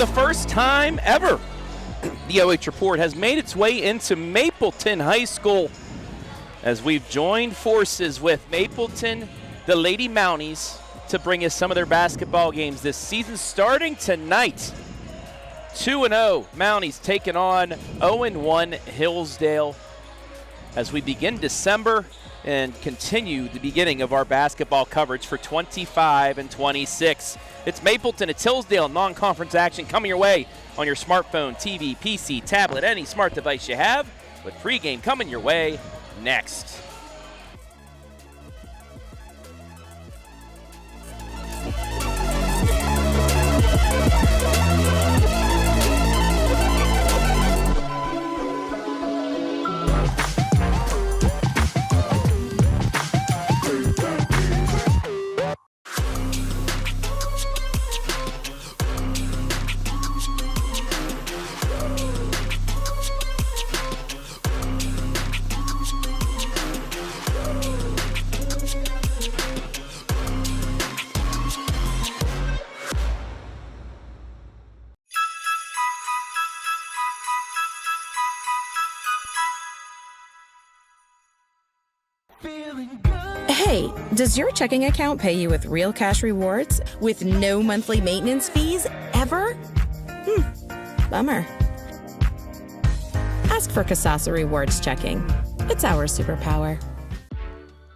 the first time ever, the OH Report has made its way into Mapleton High School as we've joined forces with Mapleton, the Lady Mounties, to bring us some of their basketball games this season. Starting tonight, 2-0 Mounties taking on 0-1 Hillsdale as we begin December and continue the beginning of our basketball coverage for 25 and 26. It's Mapleton, it's Hillsdale, non-conference action coming your way on your smartphone, TV, PC, tablet, any smart device you have, with pregame coming your way next. Hey, does your checking account pay you with real cash rewards with no monthly maintenance fees ever? Bummer. Ask for Kasasa Rewards Checking. It's our superpower.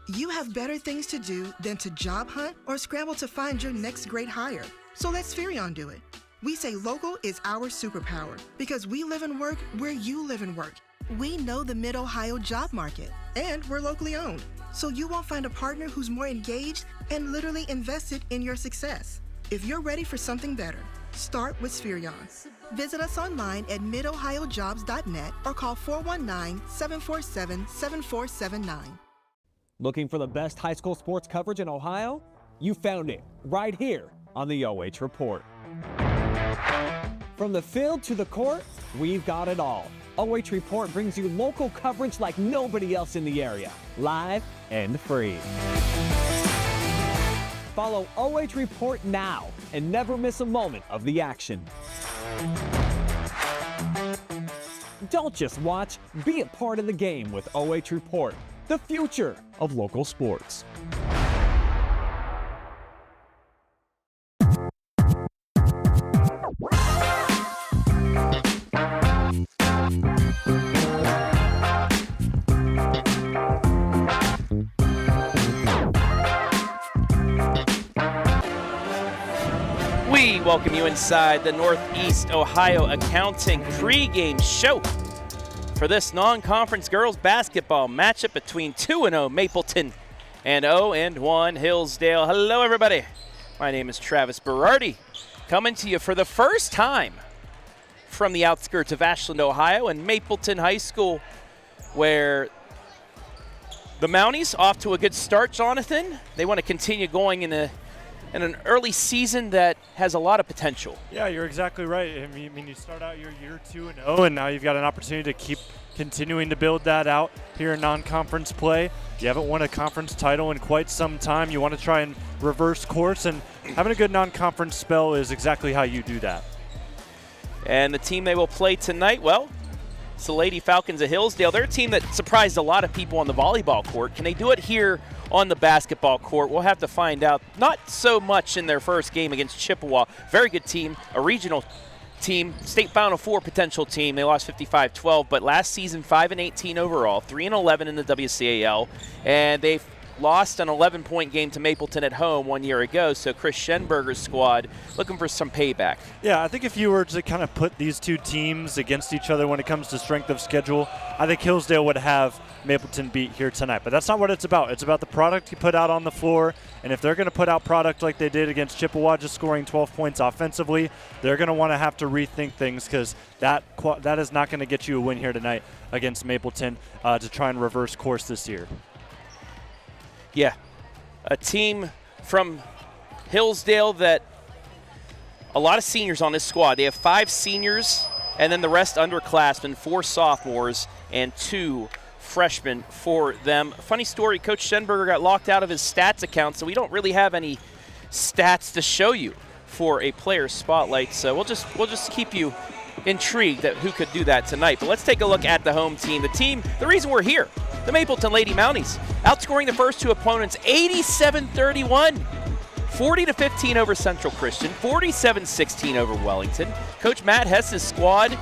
You have better things to do than to job hunt or scramble to find your next great hire. So let Spherion do it. We say local is our superpower because we live and work where you live and work. We know the Mid-Ohio job market, and we're locally owned. So you won't find a partner who's more engaged and literally invested in your success. If you're ready for something better, start with Spherion. Visit us online at midohiojobs.net or call 419-747-7479. Looking for the best high school sports coverage in Ohio? You found it right here on the OH Report. From the field to the court, we've got it all. OH Report brings you local coverage like nobody else in the area, live and free. Follow OH Report now and never miss a moment of the action. Don't just watch, be a part of the game with OH Report, the future of local sports. We welcome you inside the Northeast Ohio Accounting pregame show for this non-conference girls basketball matchup between 2-0 Mapleton and 0-1 Hillsdale. Hello, everybody. My name is Travis Berardi, coming to you for the first time from the outskirts of Ashland, Ohio, and Mapleton High School, where the Mounties off to a good start, Jonathan. They want to continue going in an early season that has a lot of potential. Yeah, you're exactly right. I mean, you start out your year 2-0, and now you've got an opportunity to keep continuing to build that out here in non-conference play. You haven't won a conference title in quite some time. You want to try and reverse course, and having a good non-conference spell is exactly how you do that. And the team they will play tonight, well, it's the Lady Falcons of Hillsdale. They're a team that surprised a lot of people on the volleyball court. Can they do it here on the basketball court? We'll have to find out. Not so much in their first game against Chippewa. Very good team, a regional team, state Final Four potential team. They lost 55-12, but last season 5-18 overall, 3-11 in the WCAL, and they've lost an 11-point game to Mapleton at home 1 year ago, so Chris Schenberger's squad looking for some payback. Yeah, I think if you were to kind of put these two teams against each other when it comes to strength of schedule, I think Hillsdale would have Mapleton beat here tonight. But that's not what it's about. It's about the product you put out on the floor, and if they're going to put out product like they did against Chippewa, just scoring 12 points offensively, they're going to want to have to rethink things, because that is not going to get you a win here tonight against Mapleton to try and reverse course this year. Yeah, a team from Hillsdale that a lot of seniors on this squad. They have 5 seniors and then the rest underclassmen, 4 sophomores and 2 freshmen for them. Funny story, Coach Schenberger got locked out of his stats account, so we don't really have any stats to show you for a player spotlight. So we'll just keep you intrigued at who could do that tonight. But let's take a look at the home team. The reason we're here, the Mapleton Lady Mounties, outscoring the first two opponents 87-31. 40-15 over Central Christian, 47-16 over Wellington. Coach Matt Hess's squad,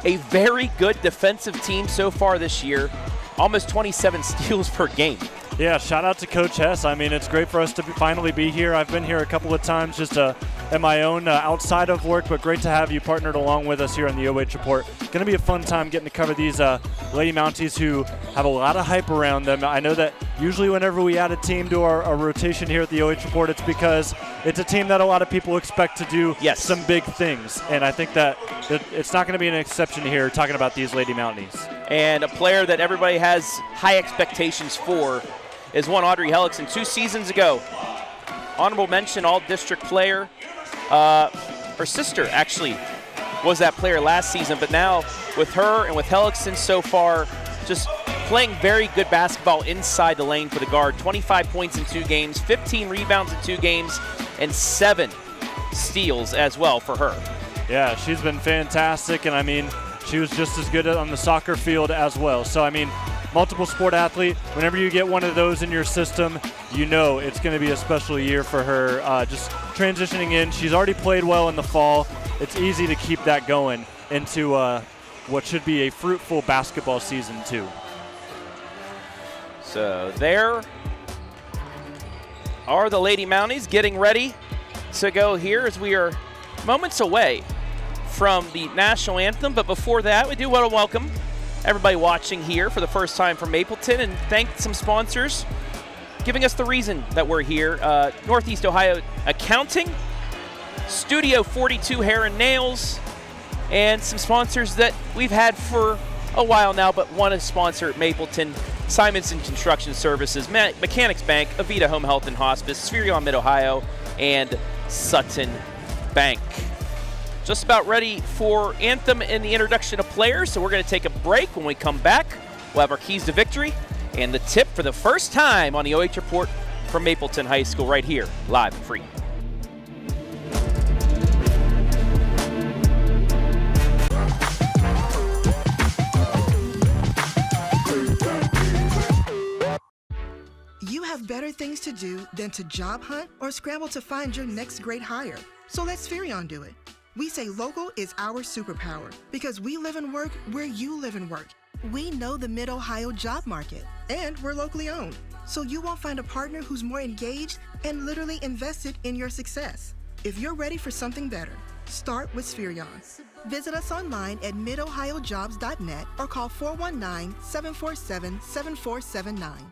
a very good defensive team so far this year, almost 27 steals per game. Yeah, shout out to Coach Hess. I mean, it's great for us to finally be here. I've been here a couple of times just at my own outside of work, but great to have you partnered along with us here on the OH Report. Going to be a fun time getting to cover these Lady Mounties who have a lot of hype around them. I know that usually whenever we add a team to our rotation here at the OH Report, it's because it's a team that a lot of people expect to do some big things. And I think that it's not going to be an exception here talking about these Lady Mounties. And a player that everybody has high expectations for is one Audrey Hellickson 2 seasons ago. Honorable mention, all-district player. Her sister actually was that player last season, but now with her and with Hellickson so far, just playing very good basketball inside the lane for the guard. 25 points in 2 games, 15 rebounds in 2 games, and 7 steals as well for her. Yeah, she's been fantastic, and I mean, she was just as good on the soccer field as well. So, I mean, multiple sport athlete, whenever you get one of those in your system, you know it's going to be a special year for her. Just transitioning in, she's already played well in the fall. It's easy to keep that going into what should be a fruitful basketball season too. So there are the Lady Mounties getting ready to go here as we are moments away from the national anthem. But before that, we do want to welcome everybody watching here for the first time from Mapleton and thank some sponsors giving us the reason that we're here. Northeast Ohio Accounting, Studio 42 Hair and Nails, and some sponsors that we've had for a while now, but want to sponsor Mapleton: Simonson Construction Services, Mechanics Bank, Avita Home Health and Hospice, Spherion Mid-Ohio, and Sutton Bank. Just about ready for anthem and the introduction of players, so we're going to take a break. When we come back, we'll have our keys to victory and the tip for the first time on the OH Report from Mapleton High School right here, live and free. You have better things to do than to job hunt or scramble to find your next great hire. So let Spherion do it. We say local is our superpower because we live and work where you live and work. We know the Mid-Ohio job market, and we're locally owned. So you won't find a partner who's more engaged and literally invested in your success. If you're ready for something better, start with Spherion. Visit us online at midohiojobs.net or call 419-747-7479.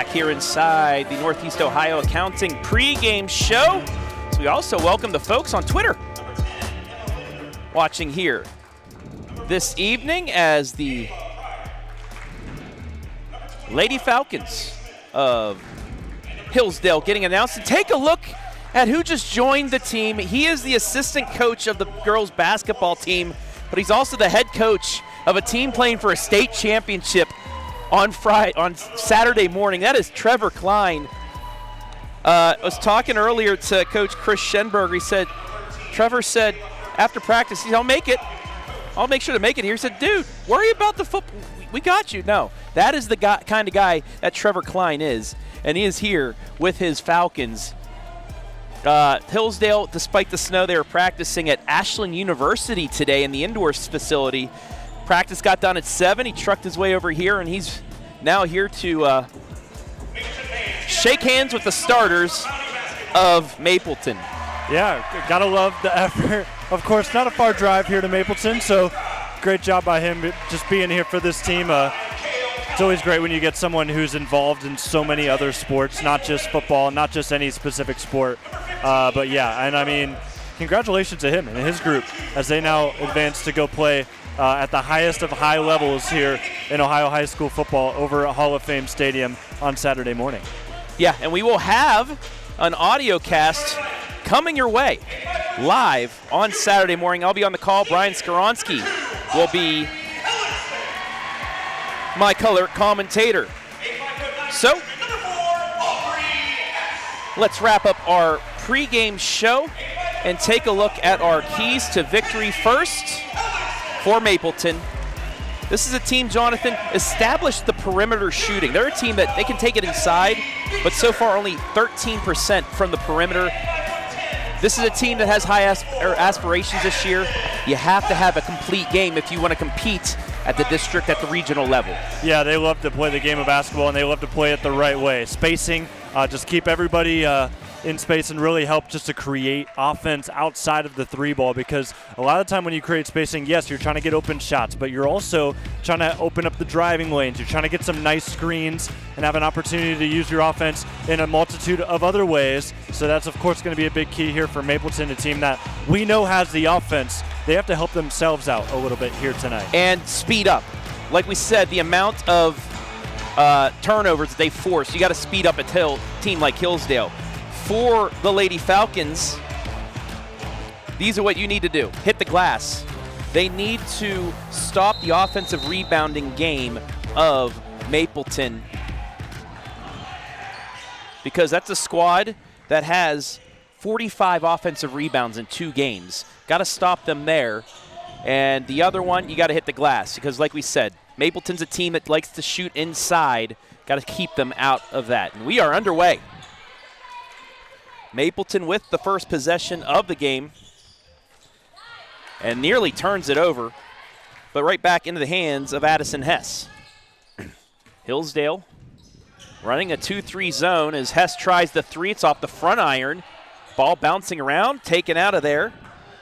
back here inside the Northeast Ohio Accounting pregame show. So we also welcome the folks on Twitter watching here this evening as the Lady Falcons of Hillsdale getting announced. And take a look at who just joined the team. He is the assistant coach of the girls basketball team, but he's also the head coach of a team playing for a state championship on Saturday morning. That is Trevor Klein. I was talking earlier to Coach Chris Schenberger. Trevor said after practice, I'll make it. I'll make sure to make it here. He said, dude, worry about the football. We got you. No, that is the kind of guy that Trevor Klein is, and he is here with his Falcons. Hillsdale, despite the snow, they were practicing at Ashland University today in the indoors facility. Practice got done at 7. He trucked his way over here, and he's now here to shake hands with the starters of Mapleton. Yeah, gotta love the effort. Of course, not a far drive here to Mapleton, so great job by him just being here for this team. It's always great when you get someone who's involved in so many other sports, not just football, not just any specific sport. But yeah, and I mean, congratulations to him and his group as they now advance to go play at the highest of high levels here in Ohio high school football over at Hall of Fame Stadium on Saturday morning. Yeah, and we will have an audio cast coming your way live on Saturday morning. I'll be on the call. Brian Skoronsky will be my color commentator. So, let's wrap up our pregame show and take a look at our keys to victory first for Mapleton. This is a team, Jonathan, established the perimeter shooting. They're a team that they can take it inside, but so far only 13% from the perimeter. This is a team that has high aspirations this year. You have to have a complete game if you want to compete at the district, at the regional level. Yeah, they love to play the game of basketball, and they love to play it the right way. Spacing, just keep everybody in space and really help just to create offense outside of the three ball, because a lot of the time when you create spacing, yes, you're trying to get open shots, but you're also trying to open up the driving lanes. You're trying to get some nice screens and have an opportunity to use your offense in a multitude of other ways. So that's, of course, going to be a big key here for Mapleton, a team that we know has the offense. They have to help themselves out a little bit here tonight. And speed up. Like we said, the amount of turnovers they force, you got to speed up a team like Hillsdale. For the Lady Falcons, these are what you need to do. Hit the glass. They need to stop the offensive rebounding game of Mapleton, because that's a squad that has 45 offensive rebounds in 2 games. Got to stop them there. And the other one, you got to hit the glass, because like we said, Mapleton's a team that likes to shoot inside. Got to keep them out of that. And we are underway. Mapleton with the first possession of the game and nearly turns it over, but right back into the hands of Addison Hess. Hillsdale running a 2-3 zone as Hess tries the 3. It's off the front iron. Ball bouncing around, taken out of there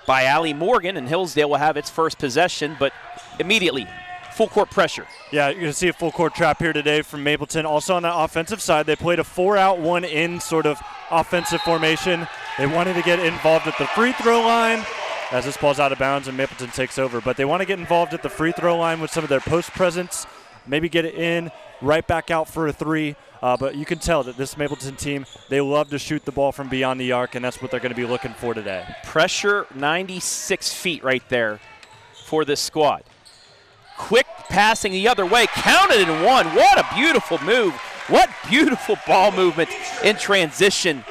by Allie Morgan, and Hillsdale will have its first possession, but immediately full court pressure. Yeah, you're going to see a full court trap here today from Mapleton. Also on the offensive side, they played a 4-out, 1-in sort of offensive formation. They wanted to get involved at the free throw line as this ball's out of bounds and Mapleton takes over. But they want to get involved at the free throw line with some of their post presence, maybe get it in, right back out for a 3. But you can tell that this Mapleton team, they love to shoot the ball from beyond the arc, and that's what they're going to be looking for today. Pressure 96 feet right there for this squad. Quick passing the other way, counted and one. What a beautiful move. What beautiful ball movement in transition.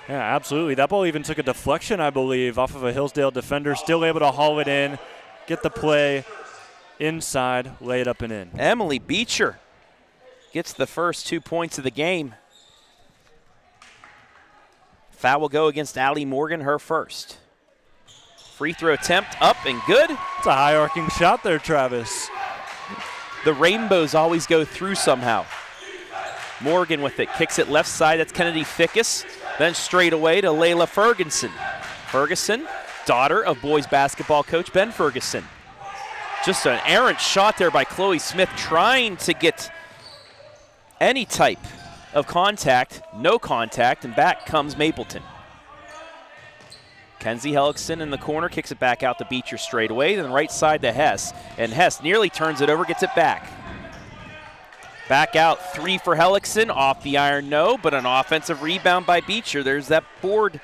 Yeah, absolutely. That ball even took a deflection, I believe, off of a Hillsdale defender. Still able to haul it in, get the play inside, lay it up and in. Emily Beecher gets the first 2 points of the game. Foul will go against Allie Morgan, her first. Free throw attempt up and good. It's a high arcing shot there, Travis. The rainbows always go through somehow. Morgan with it, kicks it left side. That's Kennedy Fickus. Then straight away to Layla Ferguson. Ferguson, daughter of boys basketball coach Ben Ferguson. Just an errant shot there by Chloe Smith, trying to get any type of contact, no contact, and back comes Mapleton. Kenzie Hellickson in the corner, kicks it back out to Beecher straight away, then right side to Hess, and Hess nearly turns it over, gets it back. Back out 3 for Hellickson, off the iron, no, but an offensive rebound by Beecher. There's that board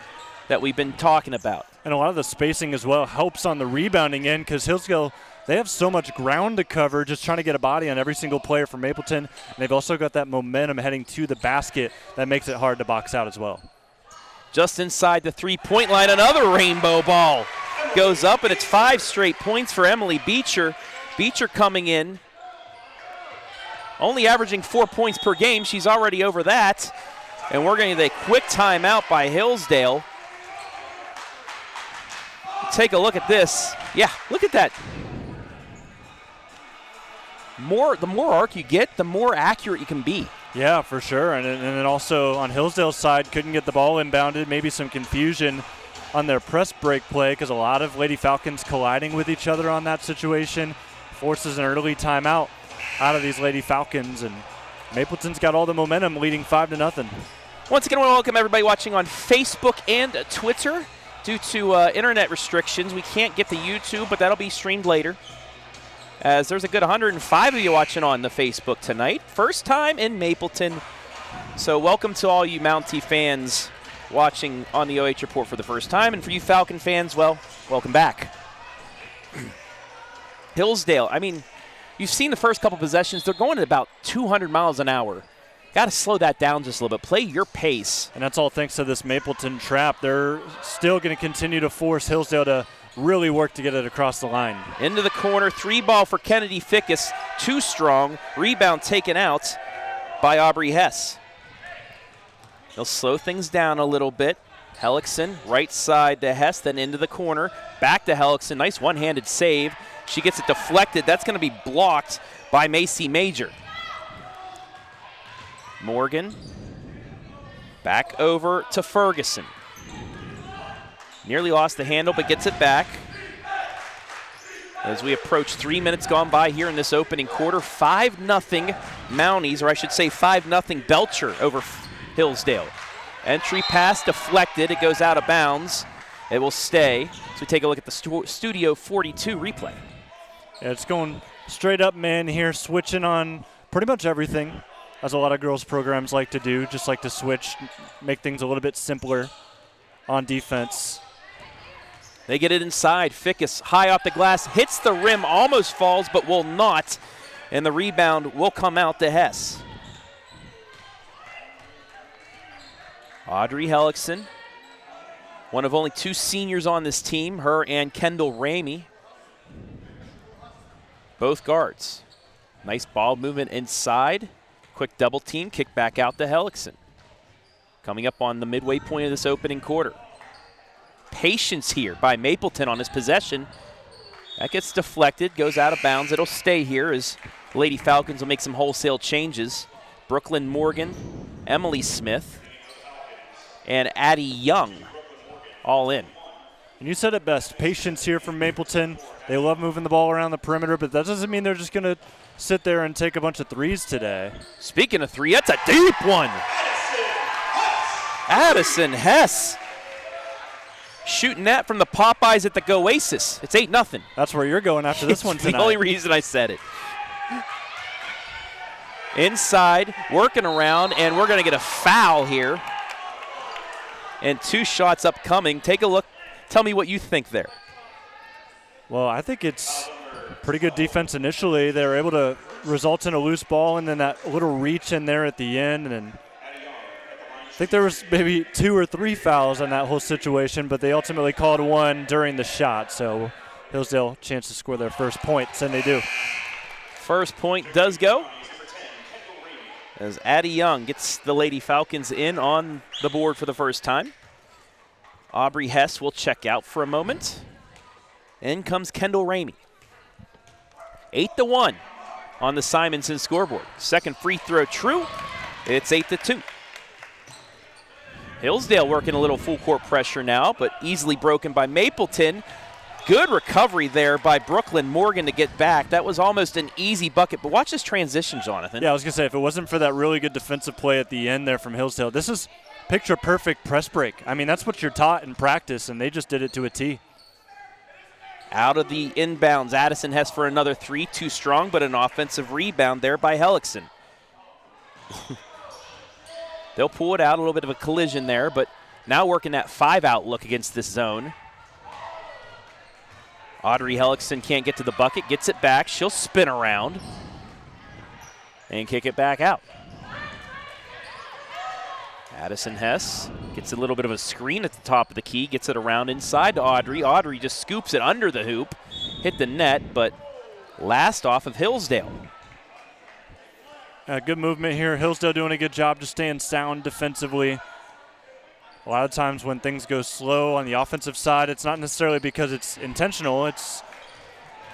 that we've been talking about. And a lot of the spacing as well helps on the rebounding end because Hillsdale, they have so much ground to cover just trying to get a body on every single player for Mapleton. And they've also got that momentum heading to the basket that makes it hard to box out as well. Just inside the three-point line, another rainbow ball goes up, and it's 5 straight points for Emily Beecher. Beecher coming in, only averaging 4 points per game. She's already over that. And we're going to get a quick timeout by Hillsdale. Take a look at this. Yeah, look at that. The more arc you get, the more accurate you can be. Yeah, for sure. And then also on Hillsdale's side, couldn't get the ball inbounded. Maybe some confusion on their press break play because a lot of Lady Falcons colliding with each other on that situation forces an early timeout out of these Lady Falcons. And Mapleton's got all the momentum, leading 5-0. Once again, I want to welcome everybody watching on Facebook and Twitter. Due to internet restrictions, we can't get to YouTube, but that'll be streamed later. As there's a good 105 of you watching on the Facebook tonight. First time in Mapleton. So welcome to all you Mountie fans watching on the OH Report for the first time. And for you Falcon fans, well, welcome back. Hillsdale, I mean, you've seen the first couple possessions. They're going at about 200 miles an hour. Got to slow that down just a little bit. Play your pace. And that's all thanks to this Mapleton trap. They're still going to continue to force Hillsdale to really work to get it across the line. Into the corner, 3-ball for Kennedy Fickus. Too strong. Rebound taken out by Audrey Hess. They'll slow things down a little bit. Hellickson, right side to Hess, then into the corner. Back to Hellickson. Nice one-handed save. She gets it deflected. That's going to be blocked by Macy Major. Morgan, back over to Ferguson. Nearly lost the handle, but gets it back. As we approach 3 minutes gone by here in this opening quarter, 5-0 Mounties, or I should say 5-0 Belcher over Hillsdale. Entry pass deflected, it goes out of bounds. It will stay. So we take a look at the Studio 42 replay. Yeah, it's going straight up man here, switching on pretty much everything. As a lot of girls programs like to do, just like to switch, make things a little bit simpler on defense. They get it inside. Fickus high off the glass, hits the rim, almost falls, but will not. And the rebound will come out to Hess. Audrey Hellickson, one of only 2 seniors on this team, her and Kendall Ramey. Both guards. Nice ball movement inside. Quick double team, kick back out to Hellickson. Coming up on the midway point of this opening quarter. Patience here by Mapleton on this possession. That gets deflected, goes out of bounds. It'll stay here as Lady Falcons will make some wholesale changes. Brooklyn Morgan, Emily Smith, and Addie Young all in. And you said it best, patience here from Mapleton. They love moving the ball around the perimeter, but that doesn't mean they're just going to sit there and take a bunch of threes today. Speaking of three, that's a deep one. Addison Hess shooting that from the Popeyes at the Goasis. It's 8-0. That's where you're going after this one tonight. The only reason I said it. Inside, working around, and we're going to get a foul here. And 2 shots upcoming. Take a look. Tell me what you think there. Well, I think it's pretty good defense initially. They were able to result in a loose ball and then that little reach in there at the end. And I think there was maybe 2 or 3 fouls in that whole situation, but they ultimately called one during the shot. So Hillsdale chance to score their first points, and they do. First point does go as Addie Young gets the Lady Falcons in on the board for the first time. Audrey Hess will check out for a moment. In comes Kendall Ramey. 8-1 on the Simonson scoreboard. Second free throw true. It's 8-2. Hillsdale working a little full court pressure now, but easily broken by Mapleton. Good recovery there by Brooklyn Morgan to get back. That was almost an easy bucket, but watch this transition, Jonathan. Yeah, I was going to say, if it wasn't for that really good defensive play at the end there from Hillsdale, this is picture-perfect press break. I mean, that's what you're taught in practice, and they just did it to a T. Out of the inbounds, Addison Hess for another three. Too strong, but an offensive rebound there by Hellickson. They'll pull it out, a little bit of a collision there, but now working that 5-out look against this zone. Audrey Hellickson can't get to the bucket, gets it back. She'll spin around and kick it back out. Addison Hess gets a little bit of a screen at the top of the key, gets it around inside to Audrey. Audrey just scoops it under the hoop, hit the net, but last off of Hillsdale. Good movement here. Hillsdale doing a good job just staying sound defensively. A lot of times when things go slow on the offensive side, it's not necessarily because it's intentional,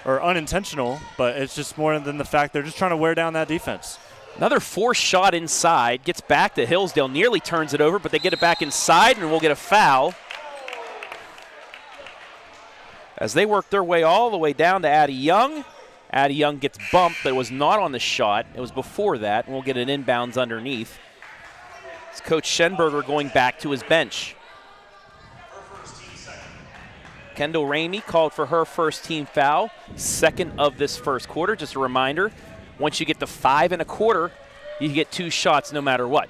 or unintentional, but it's just more than the fact they're just trying to wear down that defense. Another forced shot inside, gets back to Hillsdale, nearly turns it over, but they get it back inside, and we'll get a foul. As they work their way all the way down to Addie Young. Addie Young gets bumped, but it was not on the shot. It was before that, and we'll get an inbounds underneath. It's Coach Schenberger going back to his bench. Kendall Ramey called for her first team foul, second of this first quarter. Just a reminder, once you get to 5 1/4, you get 2 shots no matter what.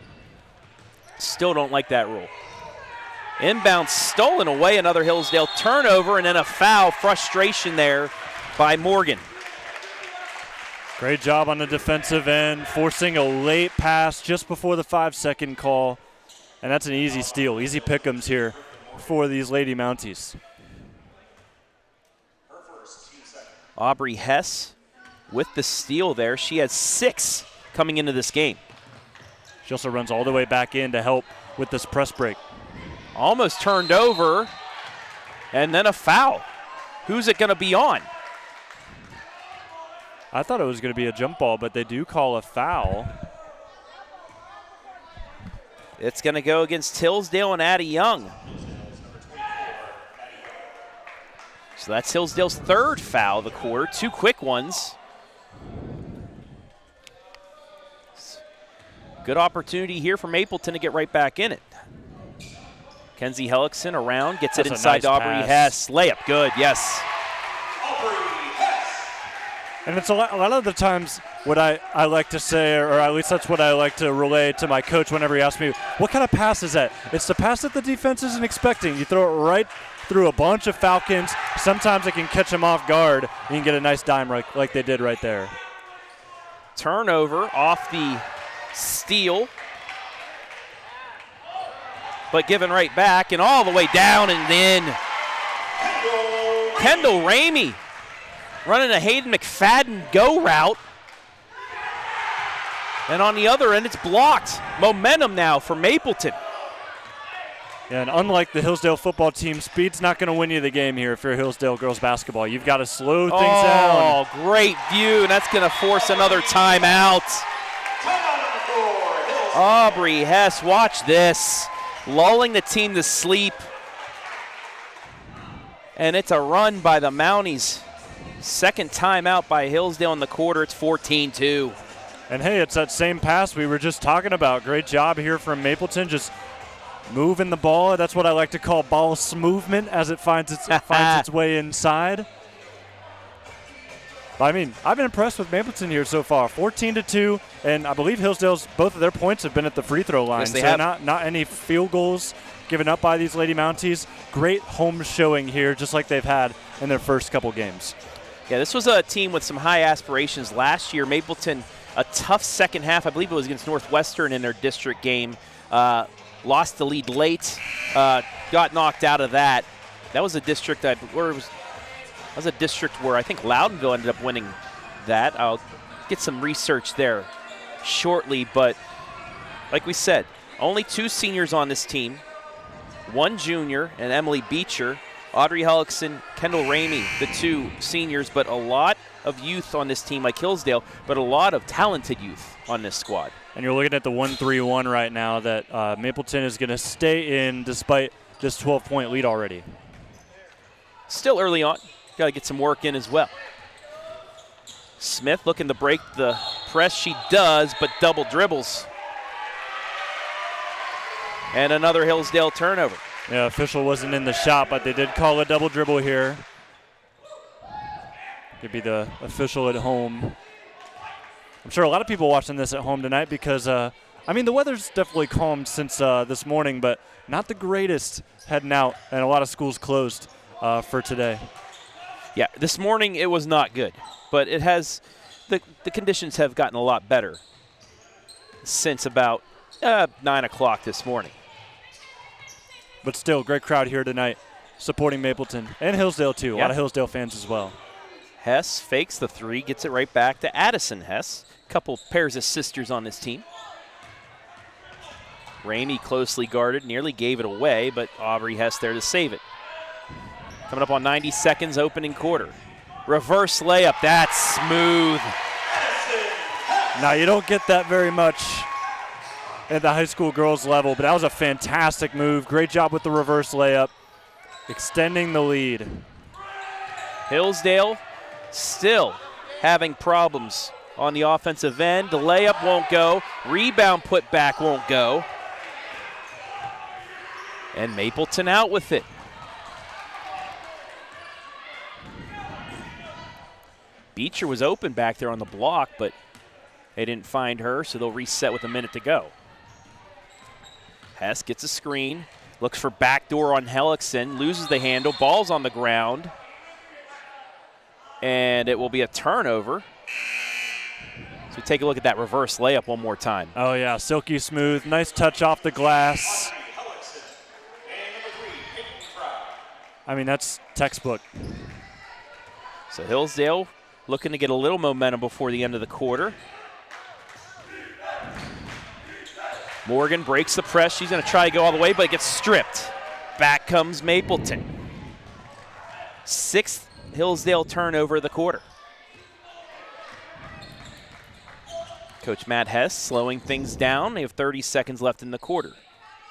Still don't like that rule. Inbound stolen away, another Hillsdale turnover, and then a foul. Frustration there by Morgan. Great job on the defensive end, forcing a late pass just before the 5-second call. And that's an easy steal, easy pick'ems here for these Lady Mounties. Aubrey Hess with the steal there. She has 6 coming into this game. She also runs all the way back in to help with this press break. Almost turned over, and then a foul. Who's it going to be on? I thought it was going to be a jump ball, but they do call a foul. It's going to go against Hillsdale and Addie Young. So that's Hillsdale's 3rd foul of the quarter. 2 quick ones. Good opportunity here for Mapleton to get right back in it. Kenzie Hellickson around, gets it inside to Aubrey Hess. Layup, good, yes. And it's a lot of the times what I like to say, or at least that's what I like to relay to my coach whenever he asks me, what kind of pass is that? It's the pass that the defense isn't expecting. You throw it right through a bunch of Falcons. Sometimes it can catch them off guard. And you can get a nice dime like they did right there. Turnover off the steal. But given right back and all the way down and in. Kendall Ramey running a Hayden McFadden go route. And on the other end, it's blocked. Momentum now for Mapleton. And unlike the Hillsdale football team, speed's not going to win you the game here if you're Hillsdale girls basketball. You've got to slow things down. Oh, great view, and that's going to force another timeout. Aubrey Hess, watch this. Lulling the team to sleep. And it's a run by the Mounties. Second timeout by Hillsdale in the quarter. It's 14-2. And hey, it's that same pass we were just talking about. Great job here from Mapleton, just moving the ball. That's what I like to call ball smoothment as it finds its way inside. But I mean, I've been impressed with Mapleton here so far. 14-2, and I believe Hillsdale's both of their points have been at the free throw line. Yes, they so have. Not any field goals given up by these Lady Mounties. Great home showing here, just like they've had in their first couple games. Yeah, this was a team with some high aspirations last year. Mapleton, a tough second half. I believe it was against Northwestern in their district game. Lost the lead late, got knocked out of that. That was a district where I think Loudonville ended up winning that. I'll get some research there shortly, but like we said, only 2 seniors on this team, 1 junior and Emily Beecher. Audrey Hellickson, Kendall Ramey, the 2 seniors, but a lot of youth on this team like Hillsdale, but a lot of talented youth on this squad. And you're looking at the 1-3-1 right now that Mapleton is going to stay in despite this 12-point lead already. still early on. Got to get some work in as well. Smith looking to break the press. She does, but double dribbles. And another Hillsdale turnover. Yeah, official wasn't in the shot, but they did call a double dribble here. Could be the official at home. I'm sure a lot of people watching this at home tonight because, the weather's definitely calmed since this morning, but not the greatest heading out, and a lot of schools closed for today. Yeah, this morning it was not good, but it has the conditions have gotten a lot better since about 9 o'clock this morning. But still, great crowd here tonight supporting Mapleton and Hillsdale too. A Yeah. lot of Hillsdale fans as well. Hess fakes the three, gets it right back to Addison Hess. Couple pairs of sisters on this team. Ramey closely guarded, nearly gave it away, but Audrey Hess there to save it. Coming up on 90 seconds, opening quarter. Reverse layup, that's smooth. Now, you don't get that very much at the high school girls level, but that was a fantastic move. Great job with the reverse layup, extending the lead. Hillsdale still having problems on the offensive end. The layup won't go. Rebound put back won't go. And Mapleton out with it. Beecher was open back there on the block, but they didn't find her, so they'll reset with a minute to go. Hess gets a screen, looks for backdoor on Hellickson, loses the handle, ball's on the ground, and it will be a turnover. So we take a look at that reverse layup one more time. Oh, yeah, silky smooth. Nice touch off the glass. That's textbook. So Hillsdale looking to get a little momentum before the end of the quarter. Morgan breaks the press. She's going to try to go all the way, but it gets stripped. Back comes Mapleton. Sixth Hillsdale turnover of the quarter. Coach Matt Hess slowing things down. They have 30 seconds left in the quarter.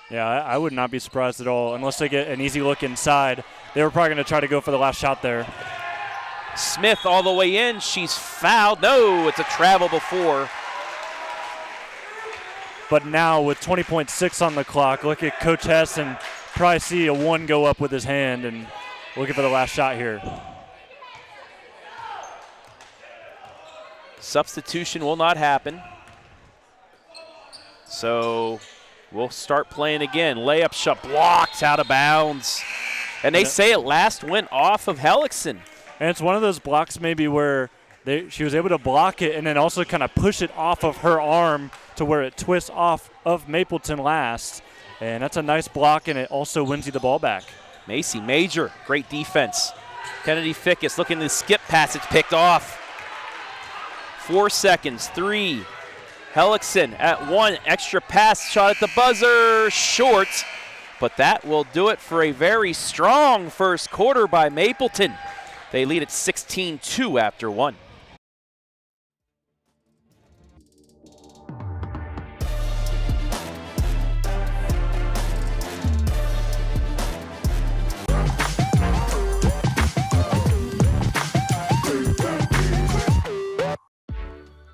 Yeah, I would not be surprised at all. Unless they get an easy look inside, they were probably going to try to go for the last shot there. Smith all the way in. She's fouled. No, it's a travel before. But now with 20.6 on the clock, look at Coach Hess and probably see a one go up with his hand and looking for the last shot here. Substitution will not happen. So we'll start playing again. Layup shot blocked out of bounds. And they say it last went off of Hellickson. And it's one of those blocks maybe where she was able to block it and then also kind of push it off of her arm to where it twists off of Mapleton last. And that's a nice block, and it also wins you the ball back. Macy Major, great defense. Kennedy Fickus looking to skip pass. It's picked off. 4 seconds, 3. Hellickson at 1, extra pass, shot at the buzzer, short. But that will do it for a very strong first quarter by Mapleton. They lead at 16-2 after 1.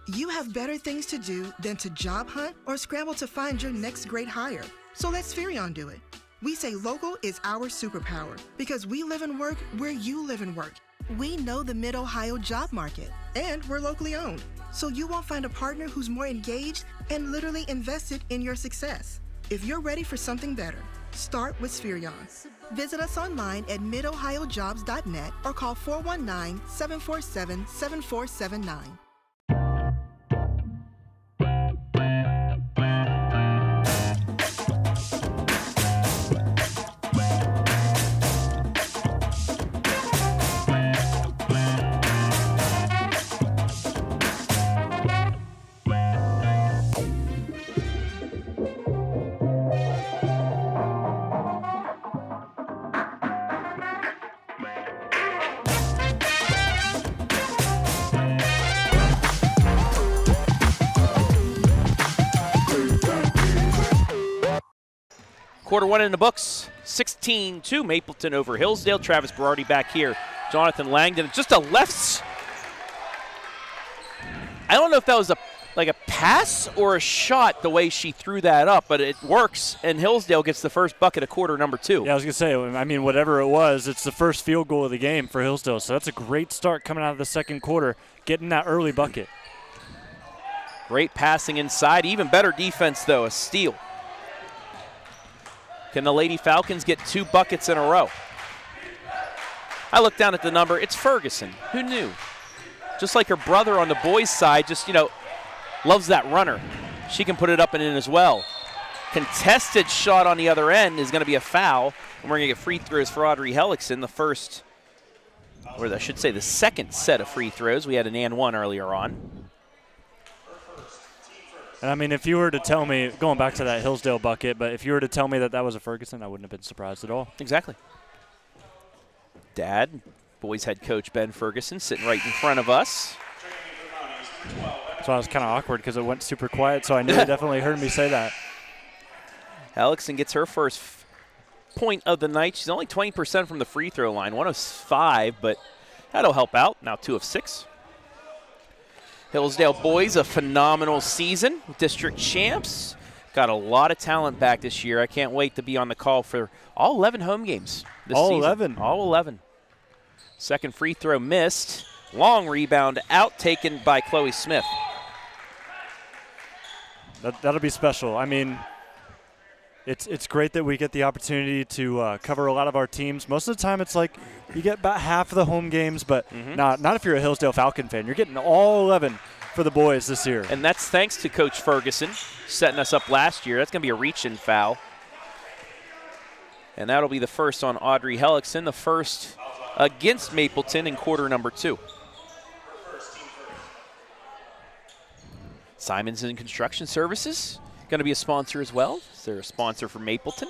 You have better things to do than to job hunt or scramble to find your next great hire. So let Spherion do it. We say local is our superpower because we live and work where you live and work. We know the Mid-Ohio job market, and we're locally owned. So you won't find a partner who's more engaged and literally invested in your success. If you're ready for something better, start with Spherion. Visit us online at midohiojobs.net or call 419-747-7479. Quarter one in the books. 16-2 Mapleton over Hillsdale. Travis Berardi back here. Jonathan Langdon. Just a left. I don't know if that was a pass or a shot the way she threw that up, but it works, and Hillsdale gets the first bucket of quarter number 2. Yeah, I was going to say, I mean, whatever it was, it's the first field goal of the game for Hillsdale, so that's a great start coming out of the second quarter, getting that early bucket. Great passing inside. Even better defense, though, a steal. Can the Lady Falcons get 2 buckets in a row? I look down at the number. It's Ferguson. Who knew? Just like her brother on the boys' side, just, loves that runner. She can put it up and in as well. Contested shot on the other end is going to be a foul, and we're going to get free throws for Audrey Hellickson, the first, or I should say the second set of free throws. We had an and one earlier on. And I mean, if you were to tell me, going back to that Hillsdale bucket, but if you were to tell me that was a Ferguson, I wouldn't have been surprised at all. Exactly. Dad, boys head coach Ben Ferguson, sitting right in front of us. So I was kind of awkward because it went super quiet, so I knew he definitely heard me say that. Hellickson gets her first point of the night. She's only 20% from the free throw line, 1 of 5, but that'll help out. Now 2 of 6. Hillsdale boys, a phenomenal season. District champs. Got a lot of talent back this year. I can't wait to be on the call for all 11 home games this season. 11? All 11. Second free throw missed. Long rebound out, taken by Chloe Smith. That'll be special. I mean, it's great that we get the opportunity to cover a lot of our teams. Most of the time it's like you get about half of the home games, but not if you're a Hillsdale Falcon fan. You're getting all 11 for the boys this year. And that's thanks to Coach Ferguson setting us up last year. That's going to be a reach-in foul. And that'll be the first on Audrey Hellickson, the first against Mapleton in quarter number 2. Simonson Construction Services going to be a sponsor as well. They're a sponsor for Mapleton.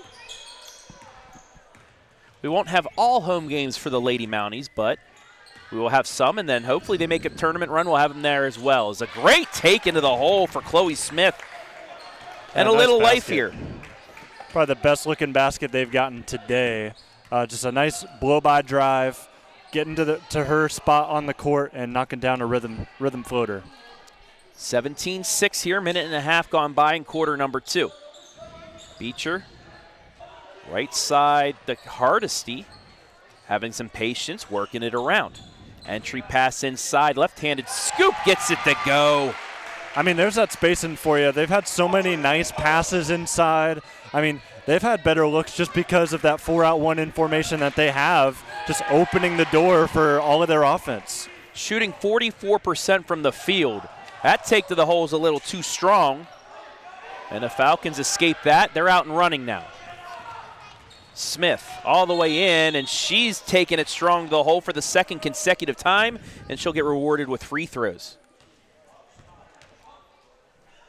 We won't have all home games for the Lady Mounties, but we will have some, and then hopefully they make a tournament run. We'll have them there as well. It's a great take into the hole for Chloe Smith. And a nice little basket. life here. Probably the best looking basket they've gotten today. Just a nice blow-by drive, getting to her spot on the court and knocking down a rhythm floater. 17-6 here, minute and a half gone by in quarter number 2. Beecher, right side, the Hardesty, having some patience, working it around. Entry pass inside, left-handed scoop, gets it to go. I mean, there's that spacing for you. They've had so many nice passes inside. I mean, they've had better looks just because of that 4-out-1 in formation that they have, just opening the door for all of their offense. Shooting 44% from the field. That take to the hole is a little too strong. And the Falcons escape that. They're out and running now. Smith all the way in, and she's taking it strong to the hole for the second consecutive time, and she'll get rewarded with free throws.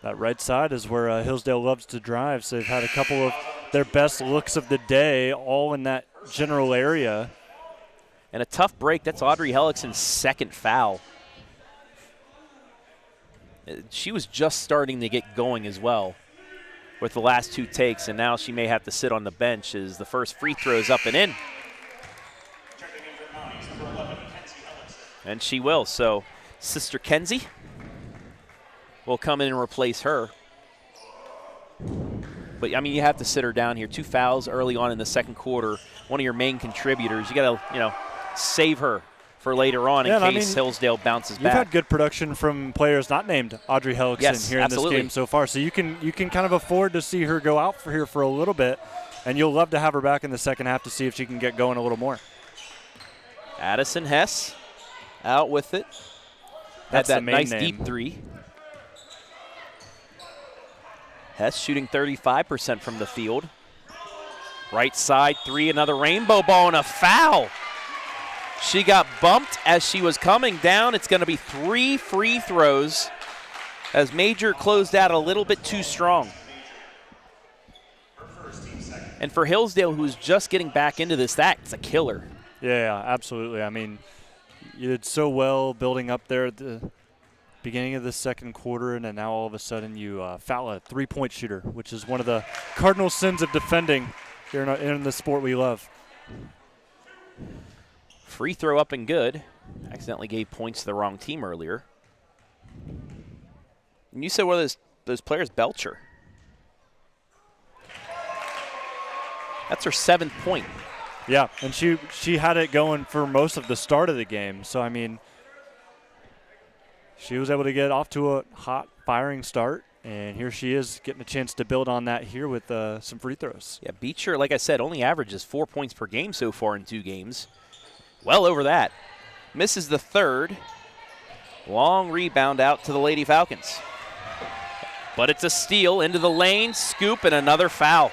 That right side is where Hillsdale loves to drive, so they've had a couple of their best looks of the day all in that general area. And a tough break. That's Audrey Hellickson's second foul. She was just starting to get going as well with the last 2 takes, and now she may have to sit on the bench as the first free throw is up and in. And she will. So Sister Kenzie will come in and replace her. But, I mean, you have to sit her down here. 2 fouls early on in the second quarter. One of your main contributors. You got to, save her for later on in case Hillsdale bounces back. You've had good production from players not named Audrey Hellickson here in this game so far, so you can kind of afford to see her go out for a little bit, and you'll love to have her back in the second half to see if she can get going a little more. Addison Hess out with it. Had that nice deep 3. Hess shooting 35% from the field. Right side 3, another rainbow ball and a foul. She got bumped as she was coming down. It's going to be 3 free throws as Major closed out a little bit too strong. And for Hillsdale, who's just getting back into this, that's a killer. Yeah, absolutely. I mean, you did so well building up there at the beginning of the second quarter, and then now all of a sudden you foul a three-point shooter, which is one of the cardinal sins of defending here in the sport we love. Free throw up and good. Accidentally gave points to the wrong team earlier. And you said one of those players, Belcher. That's her 7th point. Yeah, and she had it going for most of the start of the game. So, I mean, she was able to get off to a hot, firing start. And here she is getting a chance to build on that here with some free throws. Yeah, Beecher, like I said, only averages 4 points per game so far in 2 games. Well over that. Misses the third. Long rebound out to the Lady Falcons. But it's a steal into the lane, scoop, and another foul.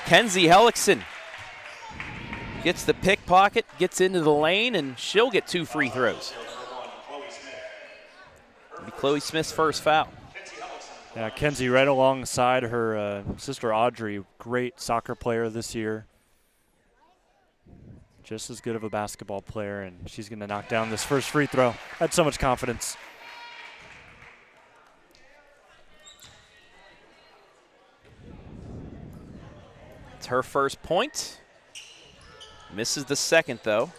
Kenzie Hellickson gets the pickpocket, gets into the lane, and she'll get 2 free throws. It'll be Chloe Smith's first foul. Yeah, Kenzie right alongside her sister Audrey, great soccer player this year. Just as good of a basketball player, and she's going to knock down this first free throw. Had so much confidence. It's her first point. Misses the second, though.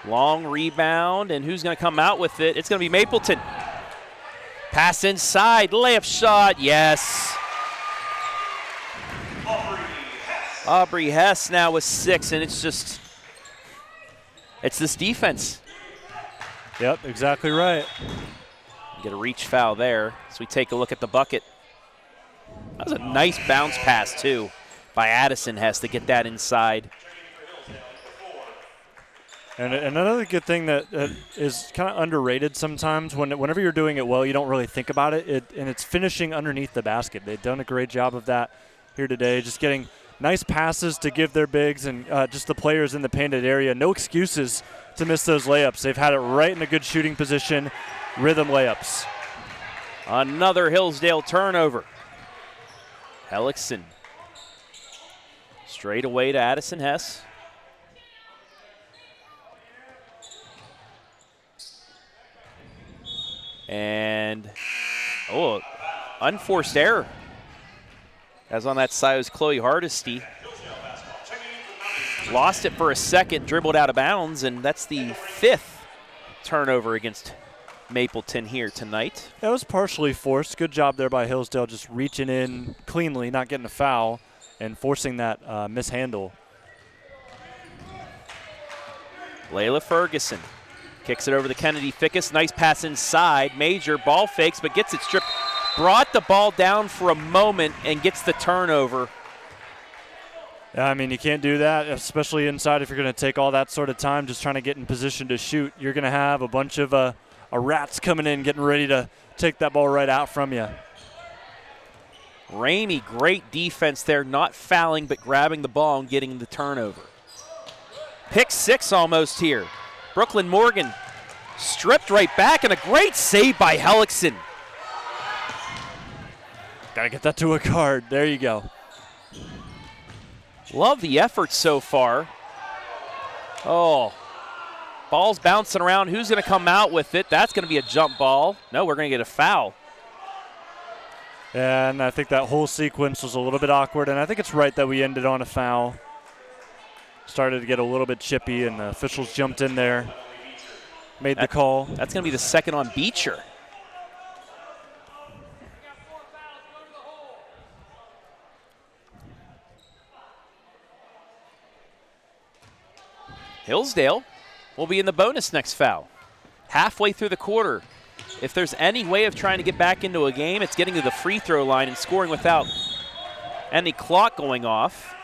Long rebound, and who's going to come out with it? It's going to be Mapleton. Pass inside, layup shot, yes. Aubrey Hess now with 6, and it's this defense. Yep, exactly right. Get a reach foul there. So we take a look at the bucket. That was a nice bounce pass, too, by Addison Hess to get that inside. And another good thing that is kind of underrated sometimes, whenever you're doing it well, you don't really think about it, and it's finishing underneath the basket. They've done a great job of that here today, just getting nice passes to give their bigs and just the players in the painted area. No excuses to miss those layups. They've had it right in a good shooting position, rhythm layups. Another Hillsdale turnover. Hellickson straight away to Addison Hess. And, unforced error. As on that side was Chloe Hardesty. Lost it for a second, dribbled out of bounds, and that's the 5th turnover against Mapleton here tonight. That was partially forced. Good job there by Hillsdale, just reaching in cleanly, not getting a foul, and forcing that mishandle. Layla Ferguson kicks it over to Kennedy Fickus. Nice pass inside. Major ball fakes, but gets it stripped. Brought the ball down for a moment and gets the turnover. Yeah, I mean, you can't do that, especially inside if you're going to take all that sort of time just trying to get in position to shoot. You're going to have a bunch of rats coming in, getting ready to take that ball right out from you. Ramey, great defense there, not fouling but grabbing the ball and getting the turnover. Pick 6 almost here. Brooklyn Morgan stripped right back, and a great save by Hellickson. Got to get that to a guard. There you go. Love the effort so far. Oh, ball's bouncing around. Who's going to come out with it? That's going to be a jump ball. No, we're going to get a foul. And I think that whole sequence was a little bit awkward, and I think it's right that we ended on a foul. Started to get a little bit chippy, and the officials jumped in there, made the call. That's going to be the second on Beecher. Hillsdale will be in the bonus next foul. Halfway through the quarter. If there's any way of trying to get back into a game, it's getting to the free throw line and scoring without any clock going off.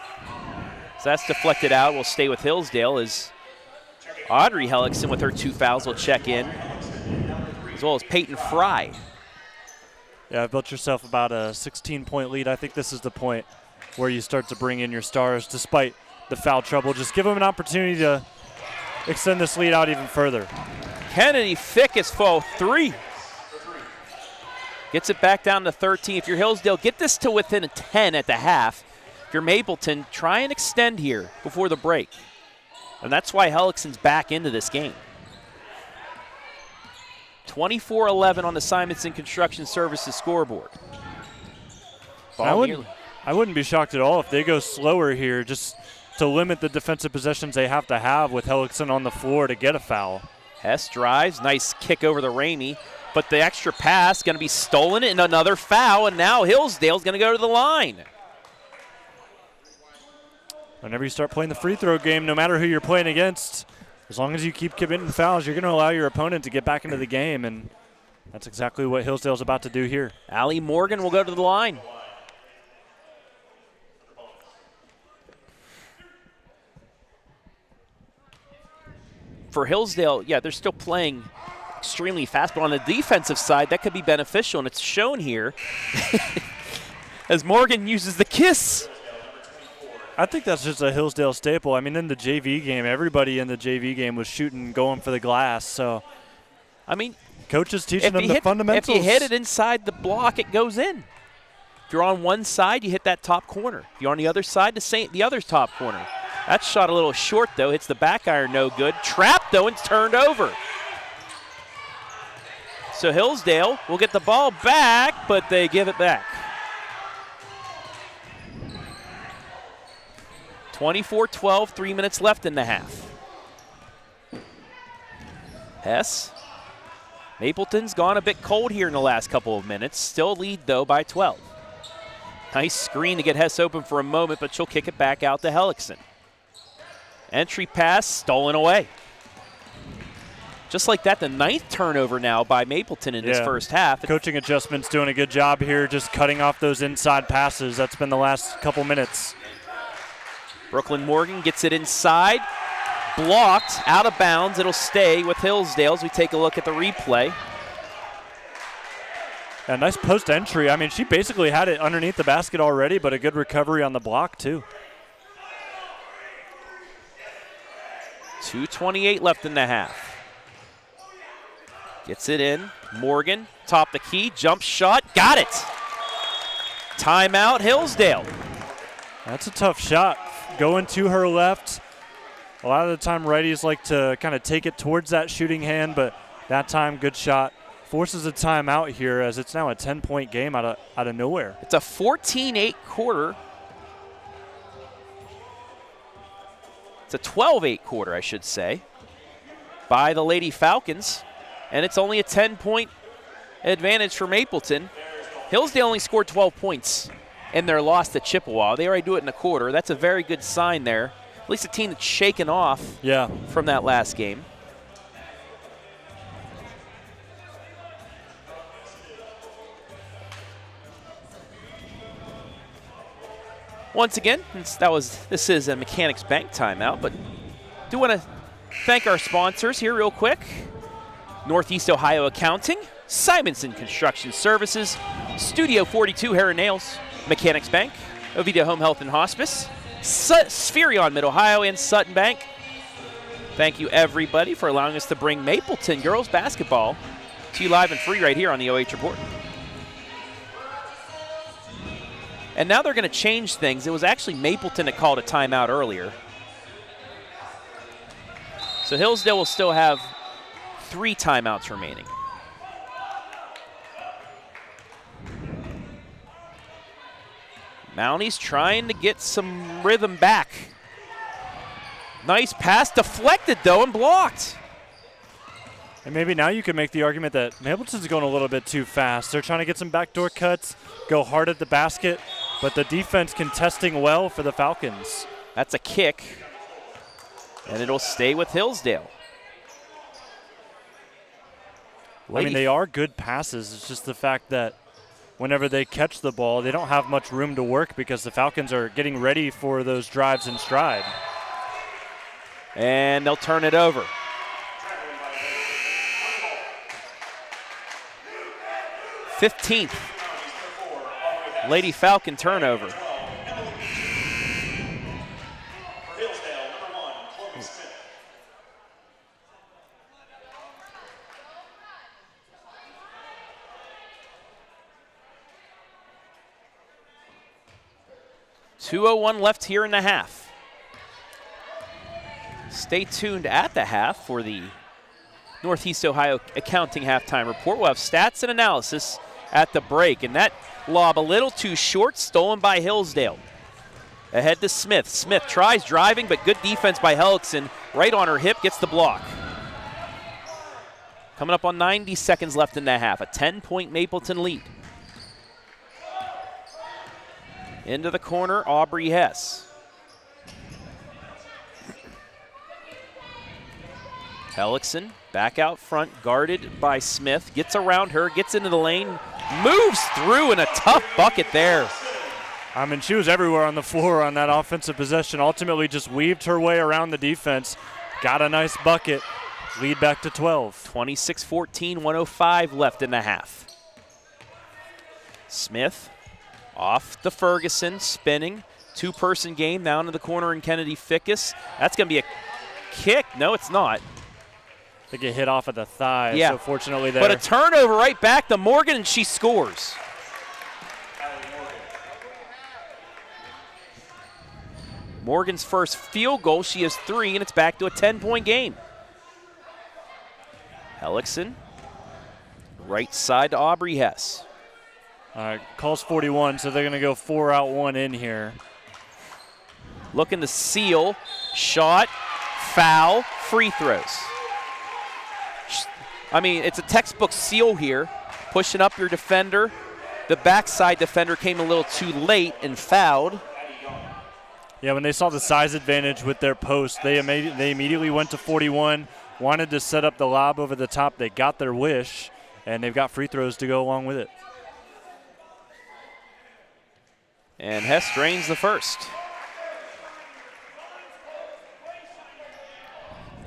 So that's deflected out. We'll stay with Hillsdale as Audrey Hellickson with her 2 fouls will check in, as well as Peyton Fry. Yeah, I've built yourself about a 16-point lead. I think this is the point where you start to bring in your stars despite the foul trouble. Just give them an opportunity to extend this lead out even further. Kennedy Fickus for 3. Gets it back down to 13. If you're Hillsdale, get this to within a 10 at the half. If you're Mapleton, try and extend here before the break. And that's why Hellickson's back into this game. 24-11 on the Simonson Construction Services scoreboard. I wouldn't be shocked at all if they go slower here, just to limit the defensive possessions they have to have with Hellickson on the floor to get a foul. Hess drives, nice kick over the Ramey, but the extra pass going to be stolen and another foul, and now Hillsdale's going to go to the line. Whenever you start playing the free throw game, no matter who you're playing against, as long as you keep committing fouls, you're going to allow your opponent to get back into the game, and that's exactly what Hillsdale's about to do here. Allie Morgan will go to the line. For Hillsdale, yeah, they're still playing extremely fast, but on the defensive side, that could be beneficial, and it's shown here as Morgan uses the kiss. I think that's just a Hillsdale staple. I mean, in the JV game, everybody in the JV game was shooting, going for the glass. So, I mean, coaches teaching them the fundamentals. If you hit it inside the block, it goes in. If you're on one side, you hit that top corner. If you're on the other side, the other top corner. That shot a little short, though. Hits the back iron, no good. Trapped, though, and it's turned over. So Hillsdale will get the ball back, but they give it back. 24-12, 3 minutes left in the half. Hess. Mapleton's gone a bit cold here in the last couple of minutes. Still lead, though, by 12. Nice screen to get Hess open for a moment, but she'll kick it back out to Hellickson. Entry pass stolen away. Just like that, the 9th turnover now by Mapleton in this first half. Coaching adjustments doing a good job here, just cutting off those inside passes. That's been the last couple minutes. Brooklyn Morgan gets it inside. Blocked, out of bounds. It'll stay with Hillsdale as we take a look at the replay. Yeah, nice post entry. I mean, she basically had it underneath the basket already, but a good recovery on the block, too. 2:28 left in the half. Gets it in. Morgan, top the key, jump shot, got it. Timeout, Hillsdale. That's a tough shot. Going to her left. A lot of the time, righties like to kind of take it towards that shooting hand, but that time, good shot. Forces a timeout here as it's now a 10-point game out of nowhere. It's a 14-8 quarter. It's a 12-8 quarter, I should say, by the Lady Falcons. And it's only a 10-point advantage for Mapleton. Hillsdale only scored 12 points in their loss to Chippewa. They already do it in a quarter. That's a very good sign there. At least a team that's shaken off from that last game. Once again, this is a Mechanics Bank timeout, but do want to thank our sponsors here real quick. Northeast Ohio Accounting, Simonson Construction Services, Studio 42 Hair and Nails, Mechanics Bank, Avita Home Health and Hospice, Spherion Mid-Ohio, and Sutton Bank. Thank you, everybody, for allowing us to bring Mapleton Girls basketball to you live and free right here on the OH Report. And now they're going to change things. It was actually Mapleton that called a timeout earlier. So Hillsdale will still have 3 timeouts remaining. Mounties trying to get some rhythm back. Nice pass, deflected though and blocked. And maybe now you can make the argument that Mapleton's going a little bit too fast. They're trying to get some backdoor cuts, go hard at the basket, but the defense contesting well for the Falcons. That's a kick, and it'll stay with Hillsdale. I mean, they are good passes. It's just the fact that whenever they catch the ball, they don't have much room to work because the Falcons are getting ready for those drives in stride. And they'll turn it over. '15th Lady Falcon turnover. .201 left here in the half. Stay tuned at the half for the Northeast Ohio Accounting Halftime Report. We'll have stats and analysis at the break. And that lob a little too short, stolen by Hillsdale. Ahead to Smith. Smith tries driving, but good defense by Hellickson. Right on her hip, gets the block. Coming up on 90 seconds left in the half. A 10-point Mapleton lead. Into the corner, Aubrey Hess. Hellickson back out front, guarded by Smith. Gets around her, gets into the lane, moves through, and a tough bucket there. I mean, she was everywhere on the floor on that offensive possession. Ultimately just weaved her way around the defense. Got a nice bucket. Lead back to 12. 26-14, 1:05 left in the half. Smith off the Ferguson, spinning. Two-person game down to the corner in Kennedy Fickus. That's going to be a kick. No, it's not. I think it hit off at the thigh, yeah. so fortunately there. But a turnover right back to Morgan, and she scores. Morgan's first field goal. She has 3, and it's back to a 10-point game. Hellickson, right side to Aubrey Hess. All right, calls 41, so they're going to go 4 out, 1 in here. Looking to seal, shot, foul, free throws. I mean, it's a textbook seal here, pushing up your defender. The backside defender came a little too late and fouled. Yeah, when they saw the size advantage with their post, they immediately went to 41, wanted to set up the lob over the top. They got their wish, and they've got free throws to go along with it. And Hess drains the first.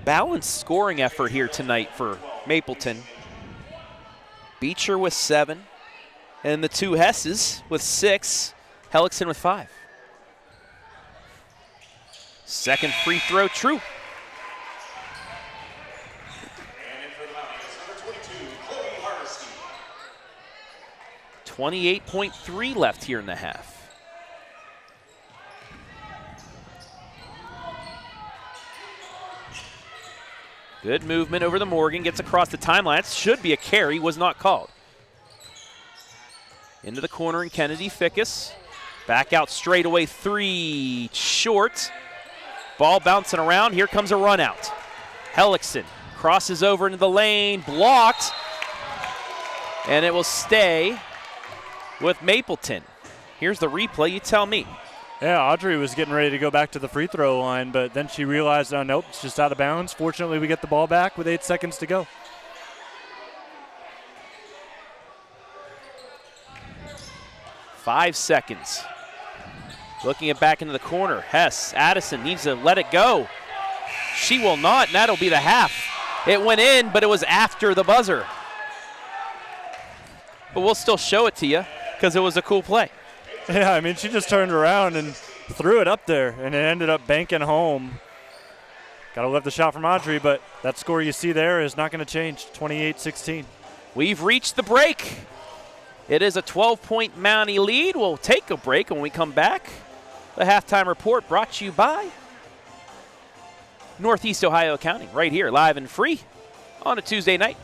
Balanced scoring effort here tonight for Mapleton. Beecher with 7, and the 2 Hesses with 6, Hellickson with 5. Second free throw, true. 28.3 left here in the half. Good movement over the Morgan, gets across the timeline. It should be a carry, was not called. Into the corner in Kennedy Fickus. Back out straight away, 3 short. Ball bouncing around, here comes a run out. Hellickson crosses over into the lane, blocked. And it will stay with Mapleton. Here's the replay, you tell me. Yeah, Audrey was getting ready to go back to the free throw line, but then she realized, oh, nope, it's just out of bounds. Fortunately, we get the ball back with 8 seconds to go. Five seconds. Looking it back into the corner. Hess, Addison needs to let it go. She will not, and that'll be the half. It went in, but it was after the buzzer. But we'll still show it to you because it was a cool play. Yeah, I mean, she just turned around and threw it up there, and it ended up banking home. Got to love the shot from Audrey, but that score you see there is not going to change, 28-16. We've reached the break. It is a 12-point Mountie lead. We'll take a break. When we come back, the halftime report brought to you by Northeast Ohio Accounting, right here, live and free on a Tuesday night.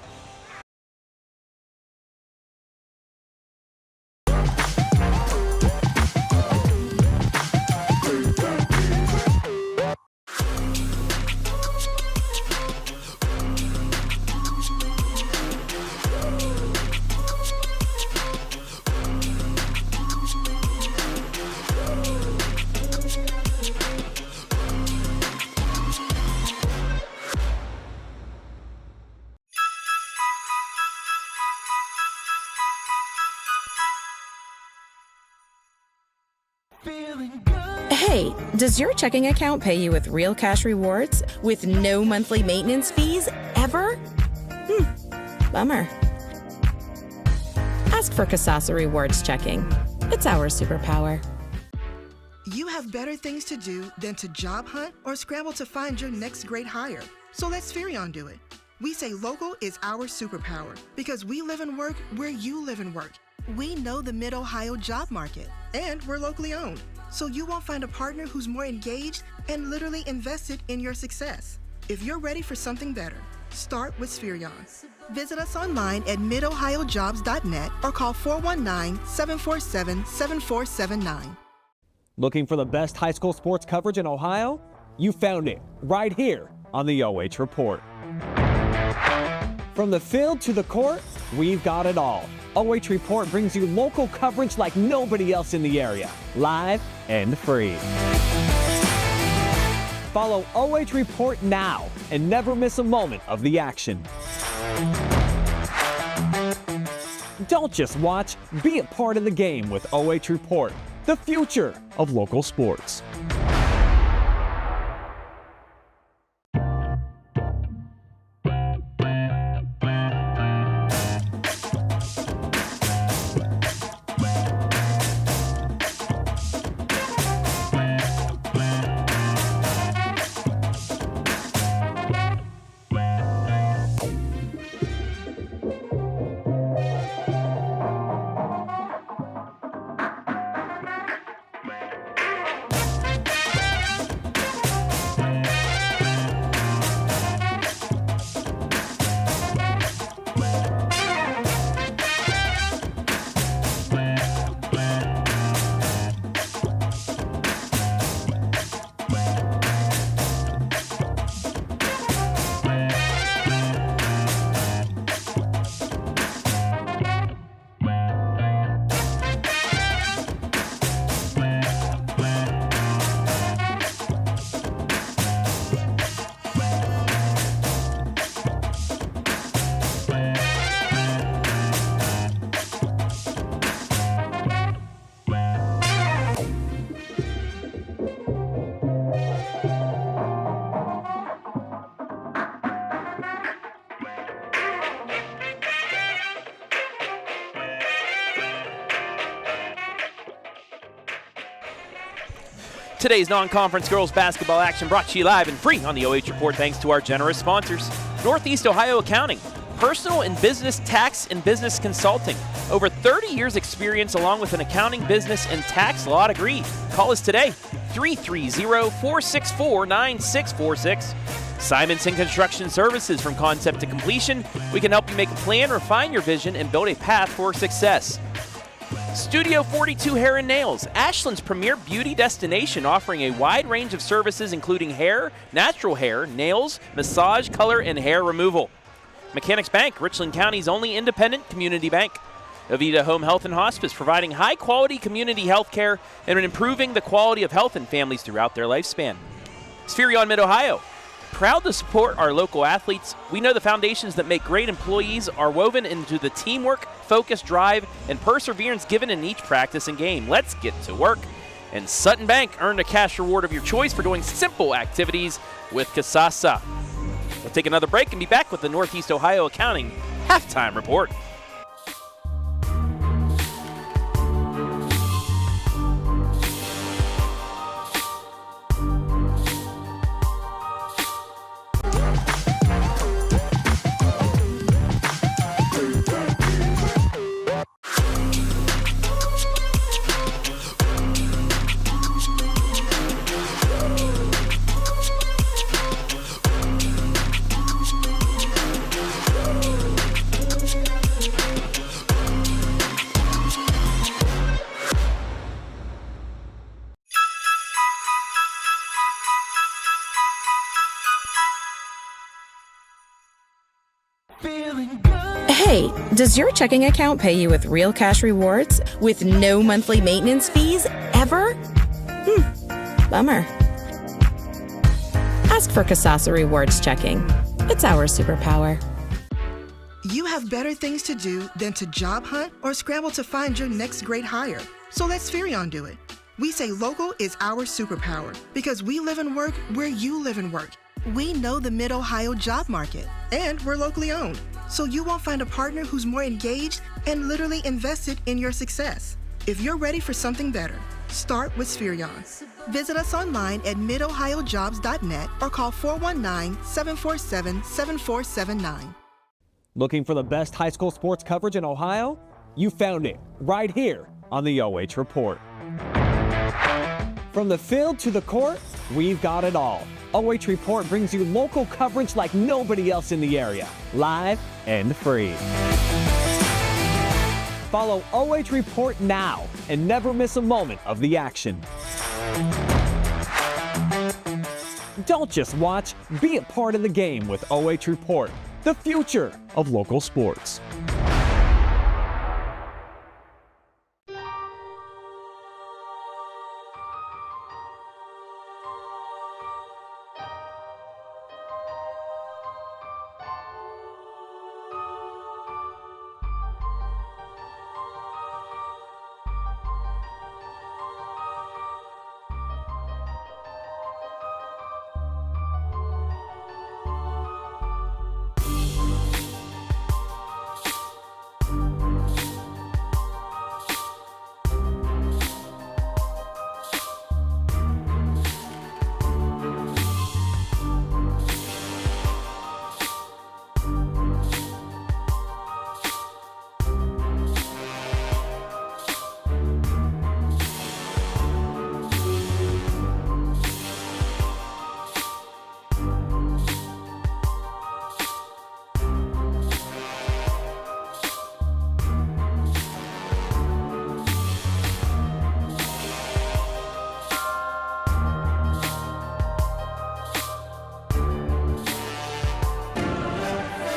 Hey, does your checking account pay you with real cash rewards with no monthly maintenance fees ever? Bummer. Ask for Kasasa Rewards Checking. It's our superpower. You have better things to do than to job hunt or scramble to find your next great hire. So let Spherion do it. We say local is our superpower because we live and work where you live and work. We know the Mid-Ohio job market, and we're locally owned. So you won't find a partner who's more engaged and literally invested in your success. If you're ready for something better, Start with Spherion. Visit us online at midohiojobs.net or call 419-747-7479. Looking for the best high school sports coverage in Ohio? You found it right here on the OH Report. From the field to the court, we've got it all. OH Report brings you local coverage like nobody else in the area, live and free. Follow OH Report now and never miss a moment of the action. Don't just watch, be a part of the game with OH Report, the future of local sports. Today's non-conference girls basketball action brought to you live and free on the OH Report thanks to our generous sponsors. Northeast Ohio Accounting, personal and business tax and business consulting. Over 30 years experience along with an accounting, business, and tax law degree. Call us today, 330-464-9646. Simonson Construction Services, from concept to completion. We can help you make a plan, refine your vision, and build a path for success. Studio 42 Hair and Nails, Ashland's premier beauty destination, offering a wide range of services including hair, natural hair, nails, massage, color, and hair removal. Mechanics Bank, Richland County's only independent community bank. Avita Home Health and Hospice, providing high-quality community health care and improving the quality of health in families throughout their lifespan. Spherion Mid-Ohio, proud to support our local athletes. We know the foundations that make great employees are woven into the teamwork, focus, drive, and perseverance given in each practice and game. Let's get to work. And Sutton Bank earned a cash reward of your choice for doing simple activities with Kasasa. We'll take another break and be back with the Northeast Ohio Accounting Halftime Report. Hey, does your checking account pay you with real cash rewards with no monthly maintenance fees ever? Bummer. Ask for Kasasa Rewards Checking. It's our superpower. You have better things to do than to job hunt or scramble to find your next great hire. So let Spherion do it. We say local is our superpower because we live and work where you live and work. We know the Mid-Ohio job market, and we're locally owned. So you won't find a partner who's more engaged and literally invested in your success. If you're ready for something better, start with Spherion. Visit us online at midohiojobs.net or call 419-747-7479. Looking for the best high school sports coverage in Ohio? You found it right here on the OH Report. From the field to the court, we've got it all. OH Report brings you local coverage like nobody else in the area, live and free. Follow OH Report now and never miss a moment of the action. Don't just watch, be a part of the game with OH Report, the future of local sports.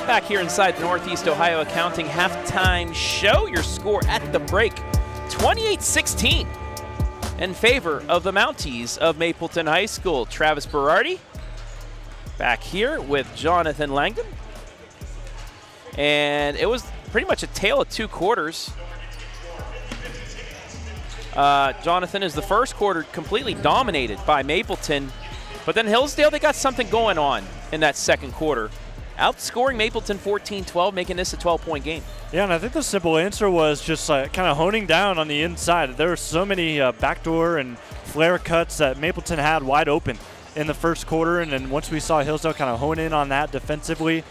Back here inside the Northeast Ohio Accounting halftime show. Your score at the break, 28-16 in favor of the Mounties of Mapleton High School. Travis Berardi back here with Jonathan Langdon. And it was pretty much a tale of two quarters. Jonathan, is the first quarter completely dominated by Mapleton. But then Hillsdale, they got something going on in that second quarter, outscoring Mapleton 14-12, making this a 12-point game. Yeah, and I think the simple answer was just kind of honing down on the inside. There were so many backdoor and flare cuts that Mapleton had wide open in the first quarter, and then once we saw Hillsdale kind of hone in on that defensively,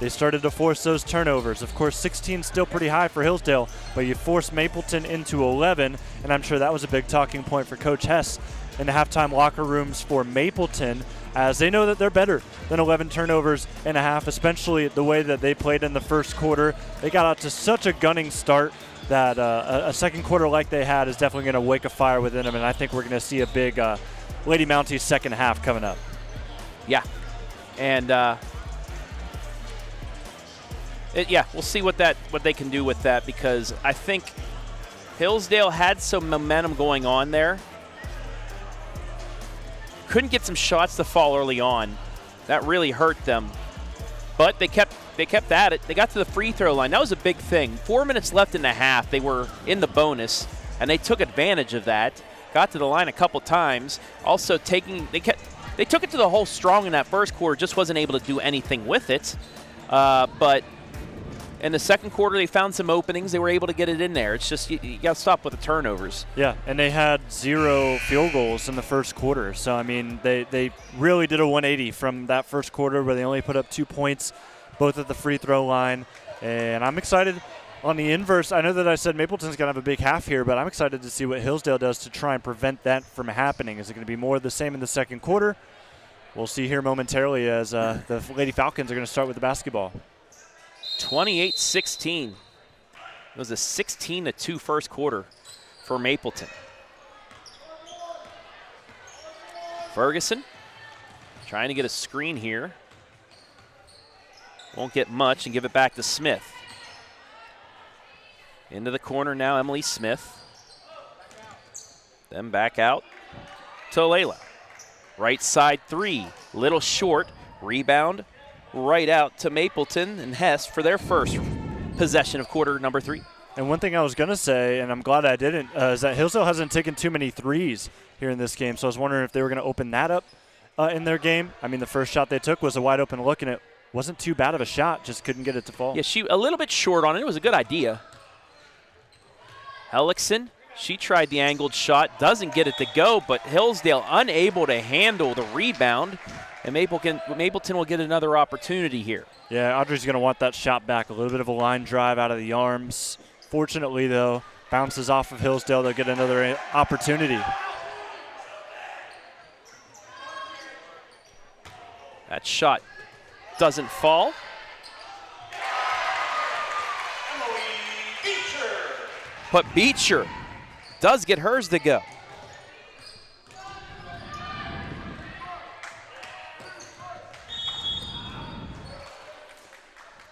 they started to force those turnovers. Of course, 16 still pretty high for Hillsdale, but you forced Mapleton into 11, and I'm sure that was a big talking point for Coach Hess in the halftime locker rooms for Mapleton, as they know that they're better than 11 turnovers and a half, especially the way that they played in the first quarter. They got out to such a gunning start that a second quarter like they had is definitely going to wake a fire within them, and I think we're going to see a big Lady Mounties second half coming up. Yeah, and we'll see what they can do with that, because I think Hillsdale had some momentum going on there. Couldn't get some shots to fall early on. That really hurt them. But they kept at it. They got to the free throw line. That was a big thing. 4 minutes left in the half. They were in the bonus, and they took advantage of that. Got to the line a couple times. Also they took it to the hole strong in that first quarter, just wasn't able to do anything with it. But in the second quarter, they found some openings. They were able to get it in there. It's just you got to stop with the turnovers. Yeah, and they had 0 field goals in the first quarter. So, I mean, they really did a 180 from that first quarter where they only put up 2 points, both at the free throw line. And I'm excited on the inverse. I know that I said Mapleton's going to have a big half here, but I'm excited to see what Hillsdale does to try and prevent that from happening. Is it going to be more of the same in the second quarter? We'll see here momentarily as the Lady Falcons are going to start with the basketball. 28-16. It was a 16-2 first quarter for Mapleton. Ferguson trying to get a screen here. Won't get much, and give it back to Smith. Into the corner now, Emily Smith. Then back out to Layla. Right side three, little short. Rebound right out to Mapleton and Hess for their first possession of quarter number 3. And one thing I was going to say, and I'm glad I didn't, is that Hillsdale hasn't taken too many threes here in this game. So I was wondering if they were going to open that up in their game. I mean, the first shot they took was a wide open look, and it wasn't too bad of a shot, just couldn't get it to fall. Yeah, she a little bit short on it. It was a good idea. Hellickson, she tried the angled shot, doesn't get it to go, but Hillsdale unable to handle the rebound. And Mapleton will get another opportunity here. Yeah, Audrey's going to want that shot back. A little bit of a line drive out of the arms. Fortunately, though, bounces off of Hillsdale. They'll get another opportunity. That shot doesn't fall. But Beecher does get hers to go.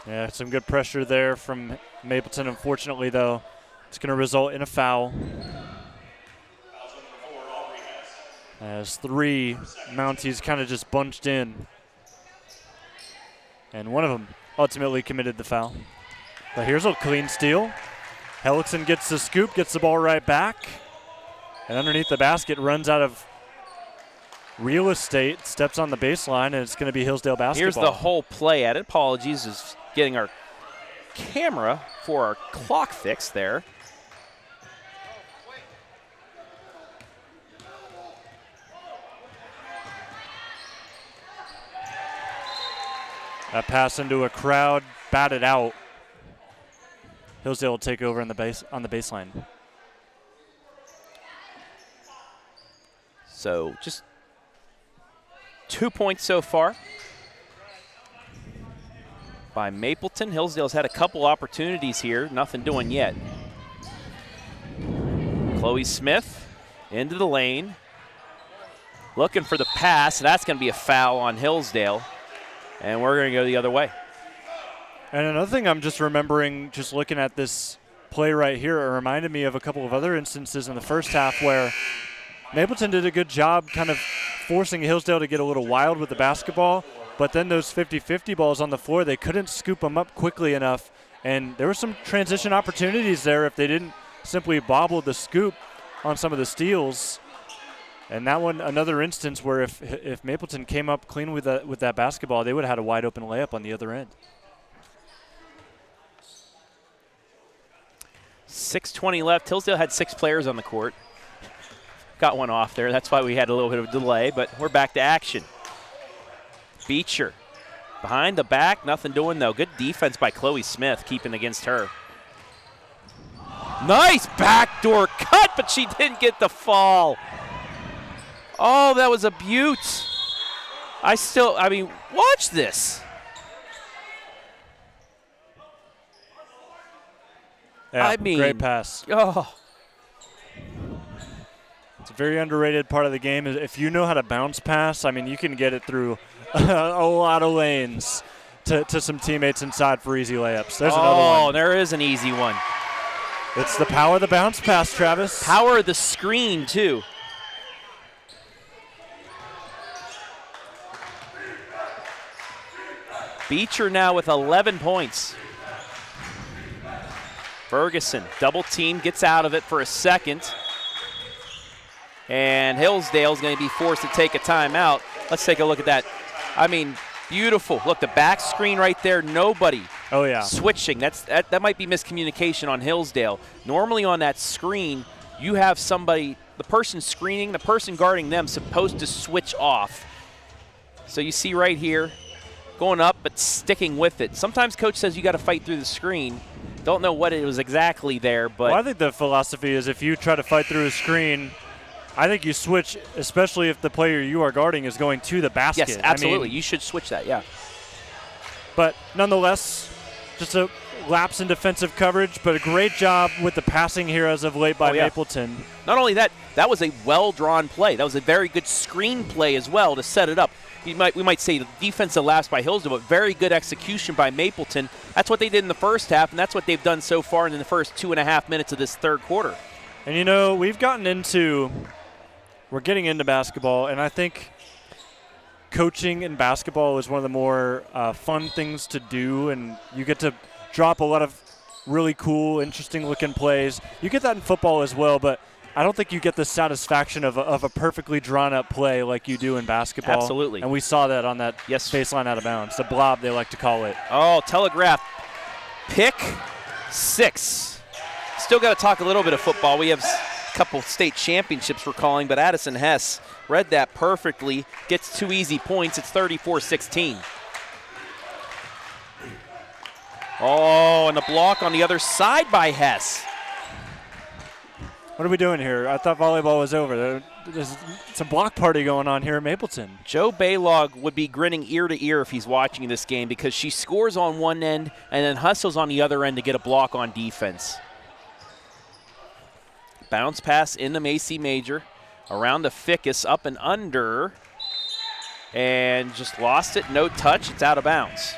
Yeah, some good pressure there from Mapleton. Unfortunately, though, it's going to result in a foul. As 3 Mounties kind of just bunched in. And one of them ultimately committed the foul. But here's a clean steal. Hellickson gets the scoop, gets the ball right back. And underneath the basket, runs out of real estate, steps on the baseline, and it's going to be Hillsdale basketball. Here's the whole play at it. Apologies, is getting our camera for our clock fix there. That pass into a crowd, batted out. Hillsdale will take over on the baseline. So just 2 points so far by Mapleton. Hillsdale's had a couple opportunities here, nothing doing yet. Chloe Smith into the lane, looking for the pass. That's going to be a foul on Hillsdale, and we're going to go the other way. And another thing I'm just remembering, just looking at this play right here, it reminded me of a couple of other instances in the first half where Mapleton did a good job kind of forcing Hillsdale to get a little wild with the basketball, but then those 50-50 balls on the floor, they couldn't scoop them up quickly enough, and there were some transition opportunities there if they didn't simply bobble the scoop on some of the steals. And that one, another instance where if Mapleton came up clean with that basketball, they would have had a wide open layup on the other end. 6:20 left. Hillsdale had 6 players on the court. Got one off there. That's why we had a little bit of a delay, but we're back to action. Beecher behind the back. Nothing doing, though. Good defense by Chloe Smith, keeping against her. Nice backdoor cut, but she didn't get the fall. Oh, that was a beaut. I mean, watch this. Yeah, I mean, great pass. Oh. It's a very underrated part of the game. If you know how to bounce pass, I mean, you can get it through a lot of lanes to some teammates inside for easy layups. There's another one. Oh, there is an easy one. It's the power of the bounce pass, Travis. Power of the screen, too. Beecher now with 11 points. Ferguson, double team, gets out of it for a second. And Hillsdale's going to be forced to take a timeout. Let's take a look at that. I mean, beautiful. Look, the back screen right there, nobody switching. That might be miscommunication on Hillsdale. Normally on that screen, you have somebody, the person screening, the person guarding them, supposed to switch off. So you see right here, going up but sticking with it. Sometimes coach says you got to fight through the screen. Don't know what it was exactly there, but. Well, I think the philosophy is if you try to fight through a screen, I think you switch, especially if the player you are guarding is going to the basket. Yes, absolutely. I mean, you should switch that, yeah. But nonetheless, just a lapse in defensive coverage, but a great job with the passing here as of late by Mapleton. Not only that, that was a well-drawn play. That was a very good screen play as well to set it up. We might say the defensive lapse by Hillsdale, but very good execution by Mapleton. That's what they did in the first half, and that's what they've done so far in the first 2.5 minutes of this third quarter. And, you know, we're getting into basketball, and I think coaching in basketball is one of the more fun things to do, and you get to drop a lot of really cool, interesting-looking plays. You get that in football as well, but I don't think you get the satisfaction of a perfectly drawn-up play like you do in basketball. Absolutely. And we saw that on that baseline out of bounds, the blob they like to call it. Oh, telegraph. Pick 6. Still got to talk a little bit of football. We have a couple state championships we're calling, but Addison Hess read that perfectly. Gets 2 easy points. It's 34-16. Oh, and the block on the other side by Hess. What are we doing here? I thought volleyball was over. There's some block party going on here at Mapleton. Joe Baylog would be grinning ear to ear if he's watching this game because she scores on one end and then hustles on the other end to get a block on defense. Bounce pass into Macy Major. Around the ficus, up and under. And just lost it. No touch. It's out of bounds.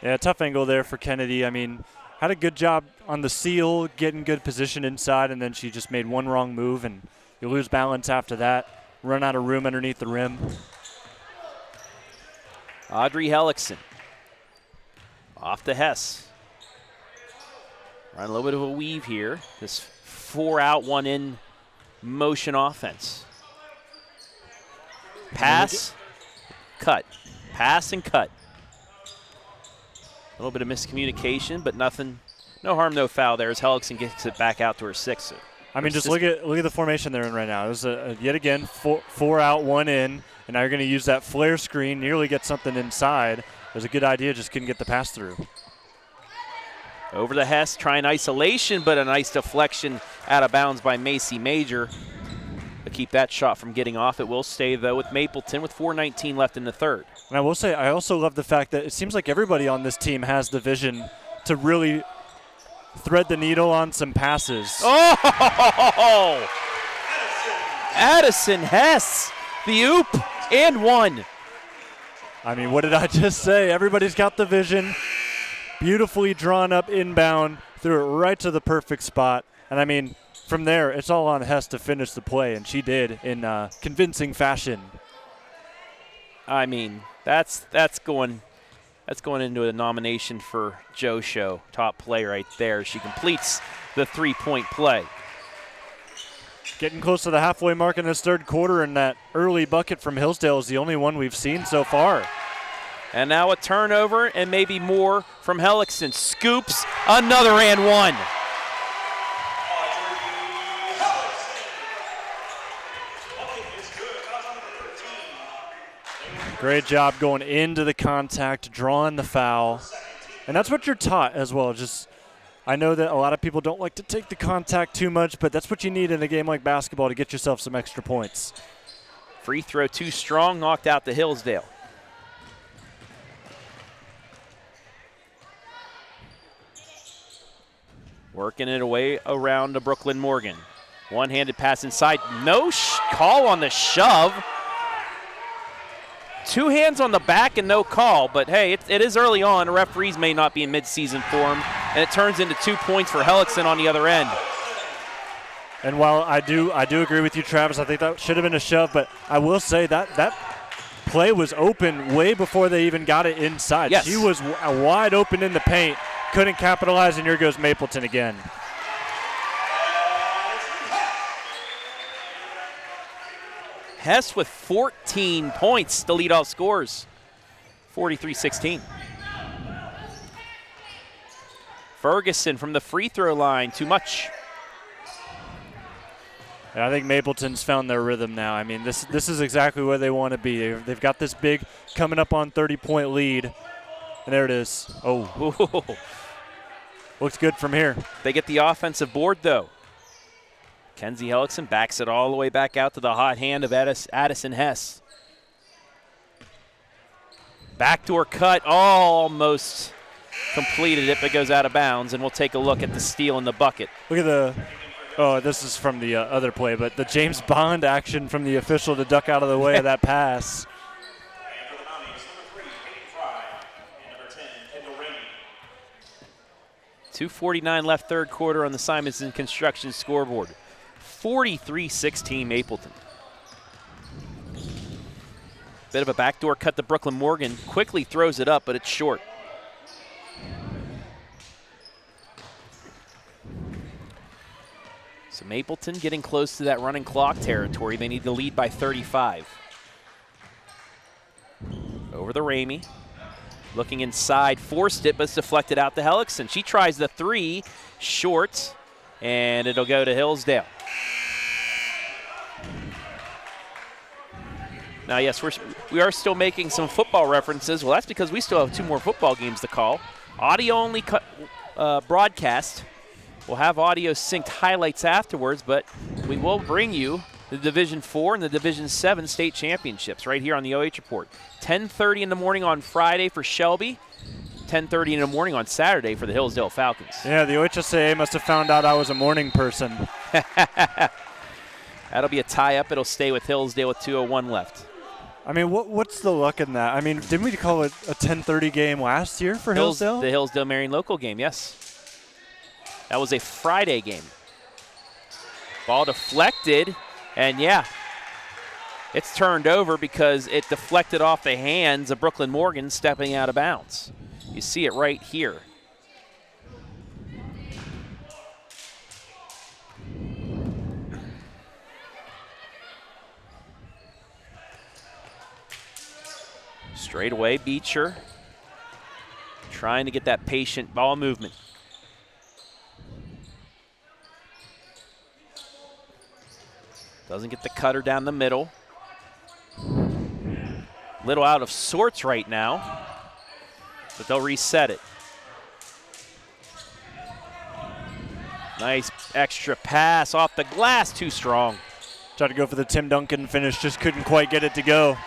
Yeah, tough angle there for Kennedy. I mean, had a good job on the seal, getting good position inside, and then she just made one wrong move, and you lose balance after that. Run out of room underneath the rim. Audrey Hellickson. Off to Hess. Run a little bit of a weave here. This 4 out, 1 in motion offense. Pass, cut. Pass and cut. A little bit of miscommunication, but nothing. No harm, no foul there as Hellickson gets it back out to her 6. I mean, just look at the formation they're in right now. It was yet again 4 out, 1 in, and now you're going to use that flare screen, nearly get something inside. It was a good idea, just couldn't get the pass through. Over to Hess, trying isolation, but a nice deflection out of bounds by Macy Major. To keep that shot from getting off. It will stay, though, with Mapleton with 4:19 left in the third. And I will say, I also love the fact that it seems like everybody on this team has the vision to really thread the needle on some passes. Oh! Addison Hess, the oop, and 1. I mean, what did I just say? Everybody's got the vision. Beautifully drawn up inbound, threw it right to the perfect spot. And I mean, from there, it's all on Hess to finish the play, and she did in convincing fashion. I mean, that's going into a nomination for Joe Show top play right there. She completes the 3-point play. Getting close to the halfway mark in this third quarter, and that early bucket from Hillsdale is the only one we've seen so far. And now a turnover and maybe more from Hellickson. Scoops another and 1. Great job going into the contact, drawing the foul. And that's what you're taught as well. Just, I know that a lot of people don't like to take the contact too much, but that's what you need in a game like basketball to get yourself some extra points. Free throw too strong, knocked out to Hillsdale. Working it away around to Brooklyn Morgan. One-handed pass inside. No call on the shove. 2 hands on the back and no call, but hey, it is early on. Referees may not be in mid-season form, and it turns into 2 points for Hellickson on the other end. And while I do agree with you, Travis, I think that should have been a shove, but I will say that play was open way before they even got it inside. Yes. She was wide open in the paint, couldn't capitalize, and here goes Mapleton again. Hess with 14 points to lead off scores, 43-16. Ferguson from the free throw line, too much. And I think Mapleton's found their rhythm now. I mean, this is exactly where they want to be. They've got this big coming up on 30-point lead, and there it is. Oh, looks good from here. They get the offensive board, though. Kenzie Hellickson backs it all the way back out to the hot hand of Addison Hess. Backdoor cut, almost completed it, but goes out of bounds, and we'll take a look at the steal in the bucket. Look at this is from the other play, but the James Bond action from the official to duck out of the way of that pass. 2:49 left third quarter on the Simonson Construction scoreboard. 43-16 Mapleton. Bit of a backdoor cut to Brooklyn Morgan. Quickly throws it up, but it's short. So Mapleton getting close to that running clock territory. They need to lead by 35. Over the Ramey. Looking inside, forced it, but it's deflected out to Hellickson. She tries the 3, short, and it'll go to Hillsdale. Now, yes, we are still making some football references. Well, that's because we still have 2 more football games to call. Audio-only broadcast We'll have audio synced highlights afterwards, but we will bring you the Division 4 and the Division 7 state championships right here on the OH Report. 10:30 in the morning on Friday for Shelby, 10:30 in the morning on Saturday for the Hillsdale Falcons. Yeah, the OHSAA must have found out I was a morning person. That'll be a tie-up. It'll stay with Hillsdale with 2:01 left. I mean, what's the luck in that? I mean, didn't we call it a 10:30 game last year for Hillsdale? The Hillsdale Marion local game, yes. That was a Friday game. Ball deflected, and yeah, it's turned over because it deflected off the hands of Brooklyn Morgan stepping out of bounds. You see it right here. Straight away, Beecher trying to get that patient ball movement. Doesn't get the cutter down the middle. Little out of sorts right now, but they'll reset it. Nice extra pass off the glass, too strong. Tried to go for the Tim Duncan finish, just couldn't quite get it to go.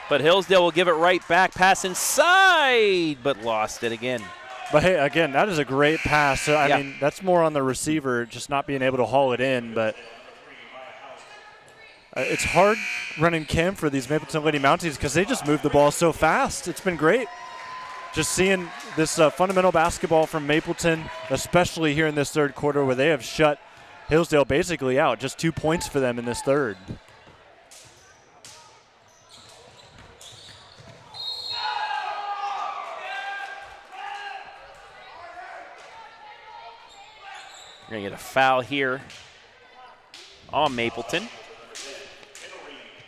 But Hillsdale will give it right back, pass inside, but lost it again. But hey, again, that is a great pass. So, I mean, that's more on the receiver, just not being able to haul it in, but it's hard running Kim for these Mapleton Lady Mounties because they just move the ball so fast. It's been great. Just seeing this fundamental basketball from Mapleton, especially here in this third quarter where they have shut Hillsdale basically out. Just 2 points for them in this third. We're going to get a foul here on Mapleton.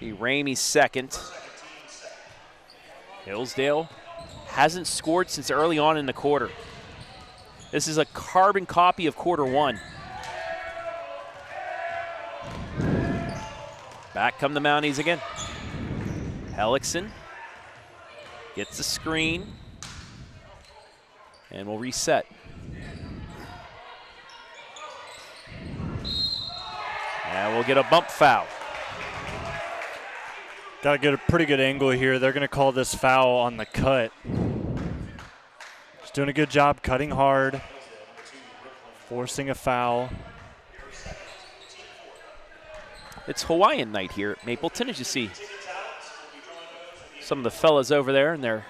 Be Ramey's second. Hillsdale hasn't scored since early on in the quarter. This is a carbon copy of quarter one. Back come the Mounties again. Hellickson gets the screen and we'll reset. And we'll get a bump foul. Got to get a pretty good angle here. They're going to call this foul on the cut. Just doing a good job cutting hard, forcing a foul. It's Hawaiian night here at Mapleton, as you see some of the fellas over there in their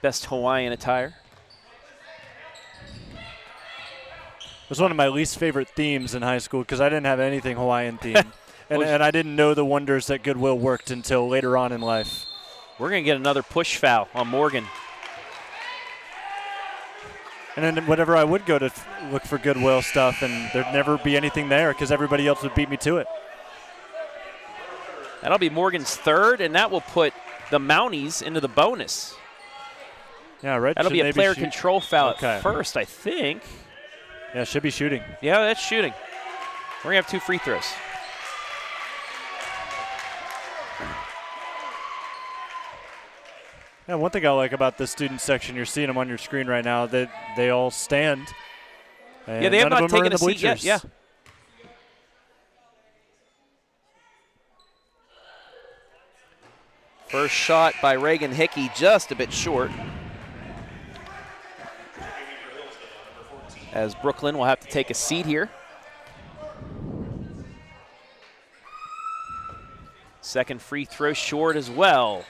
best Hawaiian attire. It was one of my least favorite themes in high school because I didn't have anything Hawaiian themed. and I didn't know the wonders that Goodwill worked until later on in life. We're going to get another push foul on Morgan. And then whenever I would go to look for Goodwill stuff, and there'd never be anything there because everybody else would beat me to it. That'll be Morgan's third, and that will put the Mounties into the bonus. Yeah, right. That'll be a player control foul at first, I think. Yeah, should be shooting. Yeah, that's shooting. We're going to have 2 free throws. Yeah, one thing I like about the student section, you're seeing them on your screen right now, that they all stand. Yeah, they have not taken a seat yet. Yeah. First shot by Reagan Hickey, just a bit short. As Brooklyn will have to take a seat here. Second free throw short as well.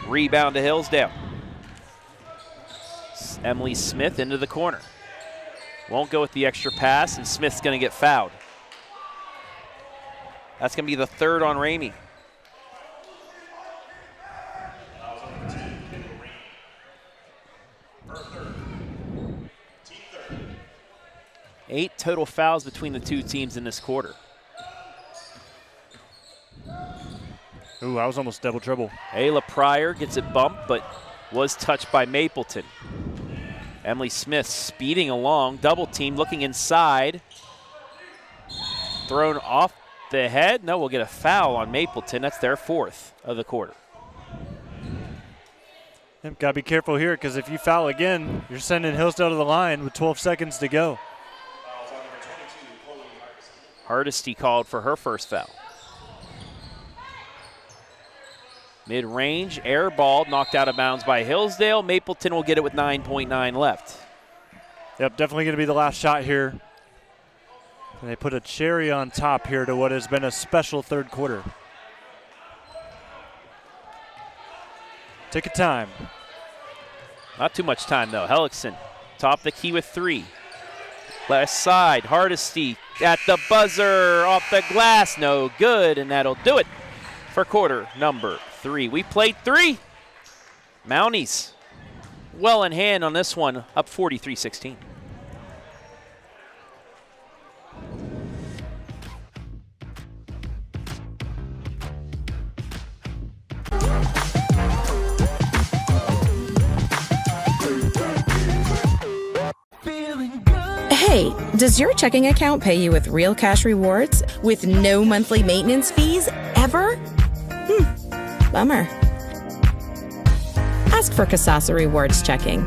Rebound to Hillsdale. Emily Smith into the corner. Won't go with the extra pass, and Smith's going to get fouled. That's going to be the third on Ramey. Eight total fouls between the two teams in this quarter. Ooh, I was almost double trouble. Ayla Pryor gets it bumped, but was touched by Mapleton. Emily Smith speeding along, double team, looking inside. Thrown off the head. No, we'll get a foul on Mapleton. That's their fourth of the quarter. Got to be careful here because if you foul again, you're sending Hillsdale to the line with 12 seconds to go. Hardesty called for her first foul. Mid-range, air ball, knocked out of bounds by Hillsdale. Mapleton will get it with 9.9 left. Yep, definitely going to be the last shot here. And they put a cherry on top here to what has been a special third quarter. Take your time. Not too much time, though. Hellickson, top the key with 3. Left side, Hardesty at the buzzer, off the glass, no good, and that'll do it for quarter number 3. We played 3. Mounties well in hand on this one, up 43-16. Hey, does your checking account pay you with real cash rewards with no monthly maintenance fees ever? Bummer. Ask for Kasasa Rewards Checking.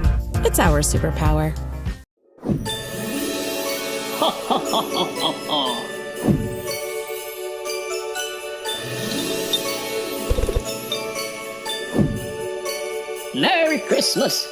It's our superpower. Merry Christmas.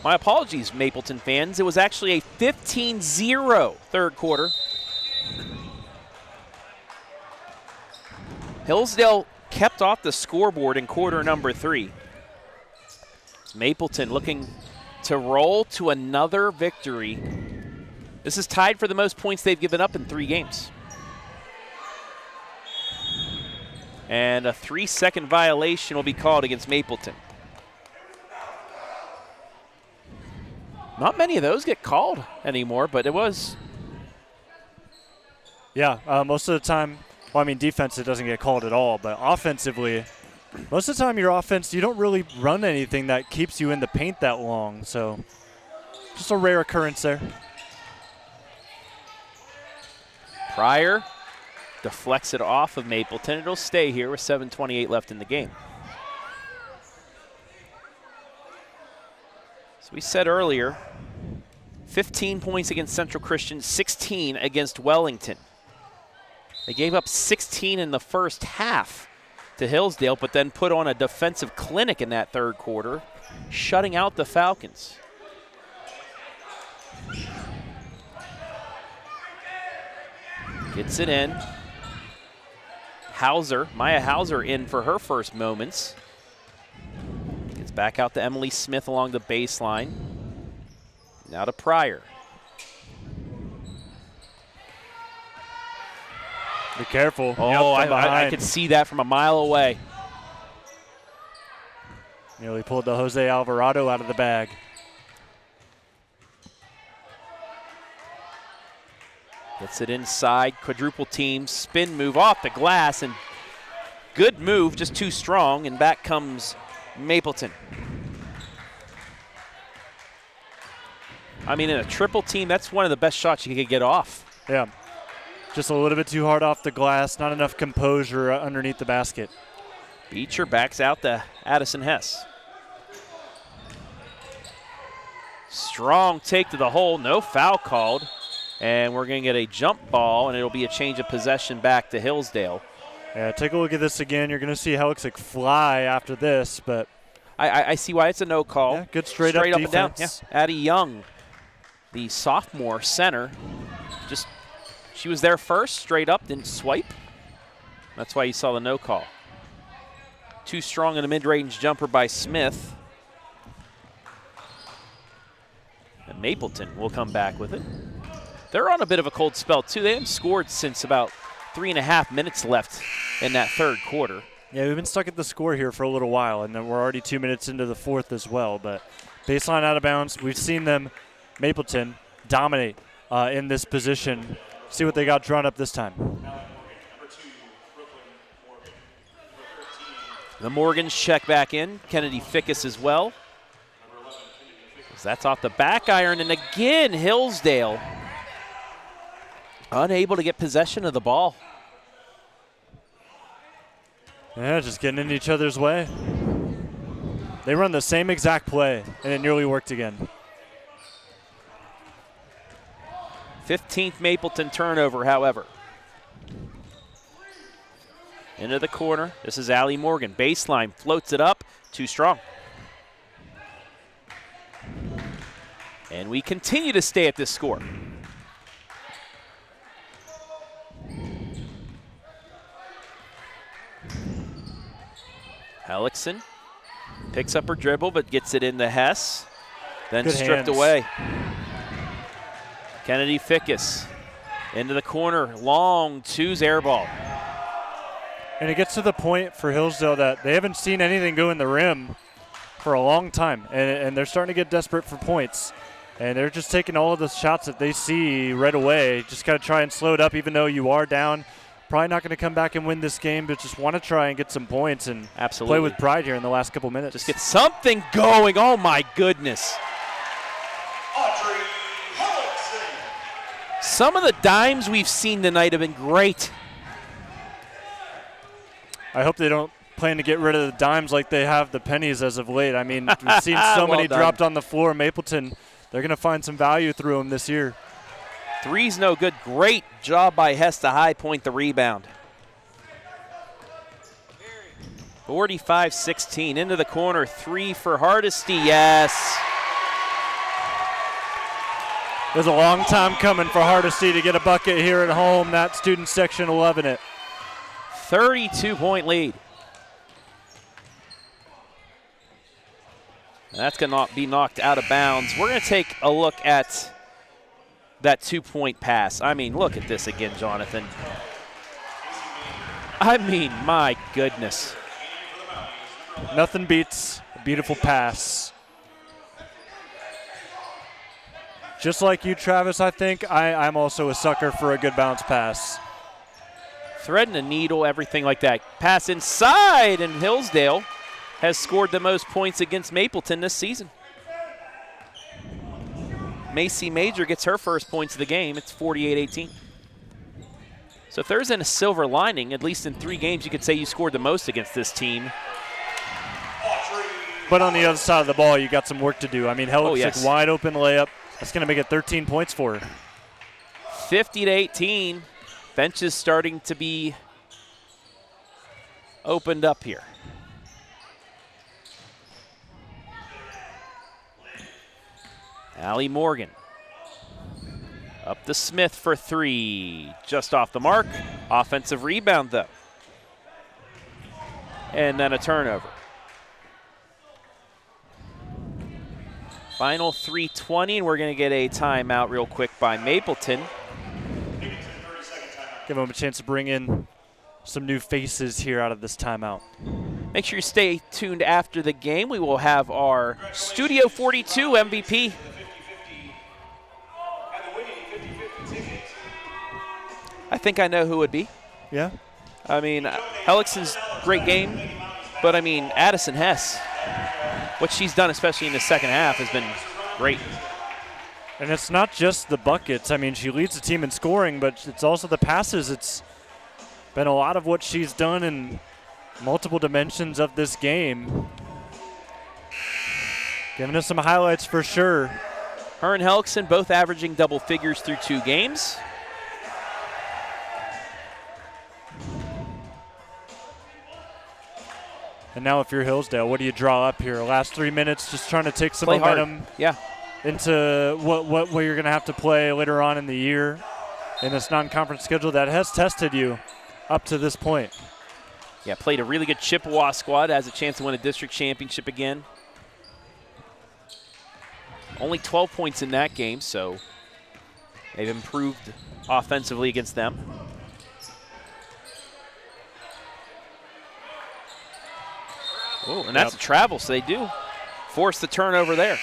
My apologies, Mapleton fans. It was actually a 15-0 third quarter. Hillsdale kept off the scoreboard in quarter number 3. It's Mapleton looking to roll to another victory. This is tied for the most points they've given up in 3 games. And a 3-second violation will be called against Mapleton. Not many of those get called anymore, but it was. Yeah, most of the time, well, I mean, defense, it doesn't get called at all, but offensively, most of the time your offense, you don't really run anything that keeps you in the paint that long, so just a rare occurrence there. Pryor deflects it off of Mapleton. It'll stay here with 7:28 left in the game. So we said earlier, 15 points against Central Christian, 16 against Wellington. They gave up 16 in the first half to Hillsdale, but then put on a defensive clinic in that third quarter, shutting out the Falcons. Gets it in. Maya Hauser in for her first moments. Gets back out to Emily Smith along the baseline. Now to Pryor. Be careful. Oh, Yep, I could see that from a mile away. Nearly pulled the Jose Alvarado out of the bag. Gets it inside, quadruple team, spin move off the glass, and good move, just too strong, and back comes Mapleton. I mean, in a triple team, that's one of the best shots you could get off. Yeah, just a little bit too hard off the glass, not enough composure underneath the basket. Beecher backs out to Addison Hess. Strong take to the hole, no foul called. And we're going to get a jump ball, and it'll be a change of possession back to Hillsdale. Yeah, take a look at this again. You're going to see Hellickson fly after this, but I see why it's a no call. Yeah, good straight up and down. defense. Yeah. Addie Young, the sophomore center, she was there first, straight up, didn't swipe. That's why you saw the no call. Too strong in a mid-range jumper by Smith. And Mapleton will come back with it. They're on a bit of a cold spell, too. They haven't scored since about 3.5 minutes left in that third quarter. Yeah, we've been stuck at the score here for a little while, and then we're already 2 minutes into the fourth as well. But baseline out of bounds, we've seen them, Mapleton, dominate in this position. See what they got drawn up this time. The Morgans check back in. Kennedy Fickus as well. That's off the back iron, and again, Hillsdale unable to get possession of the ball. Yeah, just getting in each other's way. They run the same exact play, and it nearly worked again. 15th Mapleton turnover, however. Into the corner. This is Allie Morgan. Baseline, floats it up. Too strong. And we continue to stay at this score. Hellickson picks up her dribble, but gets it into Hess. Then Good stripped hands. away. Kennedy Fickus into the corner. Long twos air ball. And it gets to the point for Hillsdale that they haven't seen anything go in the rim for a long time, and they're starting to get desperate for points. And they're just taking all of the shots that they see right away. Just got to try and slow it up, even though you are down. Probably not going to come back and win this game, but just want to try and get some points and Absolutely. play with pride here in the last couple minutes. Just get something going. Oh, my goodness. Audrey Hellickson. Some of the dimes we've seen tonight have been great. I hope they don't plan to get rid of the dimes like they have the pennies as of late. I mean, we've seen so Well many done. dropped on the floor. Mapleton, they're going to find some value through them this year. Three's no good. Great job by Hess to high point the rebound. 45-16 into the corner. Three for Hardesty. Yes. It was a long time coming for Hardesty to get a bucket here at home. That student section loving it. 32-point lead. That's going to be knocked out of bounds. We're going to take a look at that 2-point pass. I mean, look at this again, Jonathan. I mean, my goodness. Nothing beats a beautiful pass. Just like you, Travis, I think I'm also a sucker for a good bounce pass. Threading a needle, everything like that. Pass inside, and Hillsdale has scored the most points against Mapleton this season. Macy Major gets her first points of the game. It's 48-18. So if there's a silver lining, at least in 3 games, you could say you scored the most against this team. But on the other side of the ball, you got some work to do. I mean, Hellickson, wide open layup. That's going to make it 13 points for her. 50-18. Bench is starting to be opened up here. Allie Morgan. Up to Smith for 3. Just off the mark. Offensive rebound, though. And then a turnover. Final 3:20, and we're going to get a timeout real quick by Mapleton. Give them a chance to bring in some new faces here out of this timeout. Make sure you stay tuned after the game. We will have our Studio 42 MVP. I think I know who it would be. Yeah? I mean, Hellickson's great game, but I mean, Addison Hess, what she's done, especially in the second half, has been great. And it's not just the buckets. I mean, she leads the team in scoring, but it's also the passes. It's been a lot of what she's done in multiple dimensions of this game. Giving us some highlights for sure. Her and Hellickson both averaging double figures through 2 games. And now if you're Hillsdale, what do you draw up here? Last 3 minutes, just trying to take some Play momentum hard. Yeah. into what you're going to have to play later on in the year in this non-conference schedule that has tested you up to this point. Yeah, played a really good Chippewa squad, has a chance to win a district championship again. Only 12 points in that game, so they've improved offensively against them. Oh, and that's a travel, so they do force the turnover there.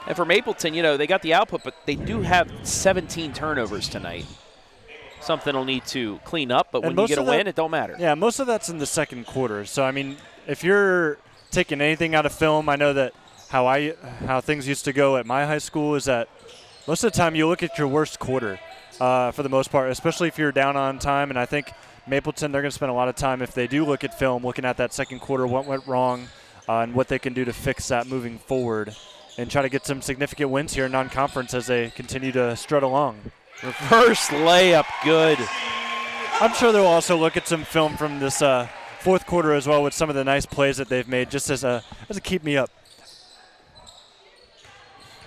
And for Mapleton, you know, they got the output, but they do have 17 turnovers tonight. something they'll need to clean up, but And when you get a most of win, that- it don't matter. Yeah, most of that's in the second quarter. So, I mean, if you're taking anything out of film, I know that how things used to go at my high school is that most of the time you look at your worst quarter for the most part, especially if you're down on time. And I think Mapleton, they're going to spend a lot of time if they do look at film, looking at that second quarter, what went wrong, and what they can do to fix that moving forward and try to get some significant wins here in non-conference as they continue to strut along. Reverse layup, good. I'm sure they'll also look at some film from this fourth quarter as well with some of the nice plays that they've made just as a keep me up.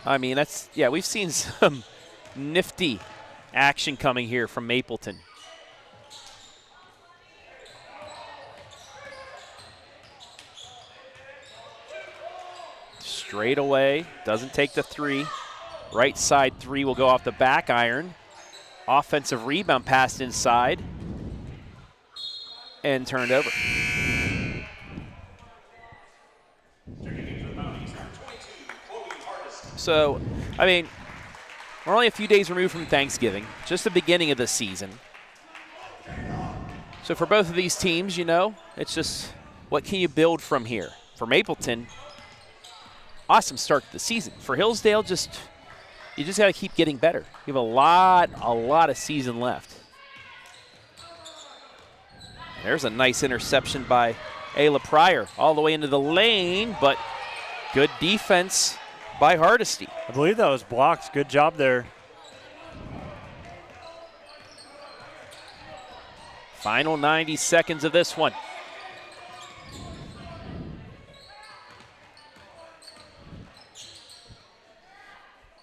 I mean, we've seen some nifty action coming here from Mapleton. Straight away, doesn't take the three. Right side three will go off the back iron. Offensive rebound passed inside and turned over. So, I mean, we're only a few days removed from Thanksgiving, just the beginning of the season. So for both of these teams, you know, it's just what can you build from here? For Mapleton, awesome start to the season. For Hillsdale, you just got to keep getting better. You have a lot of season left. There's a nice interception by Ayla Pryor all the way into the lane, but good defense by Hardesty. I believe that was blocked. Good job there. Final 90 seconds of this one.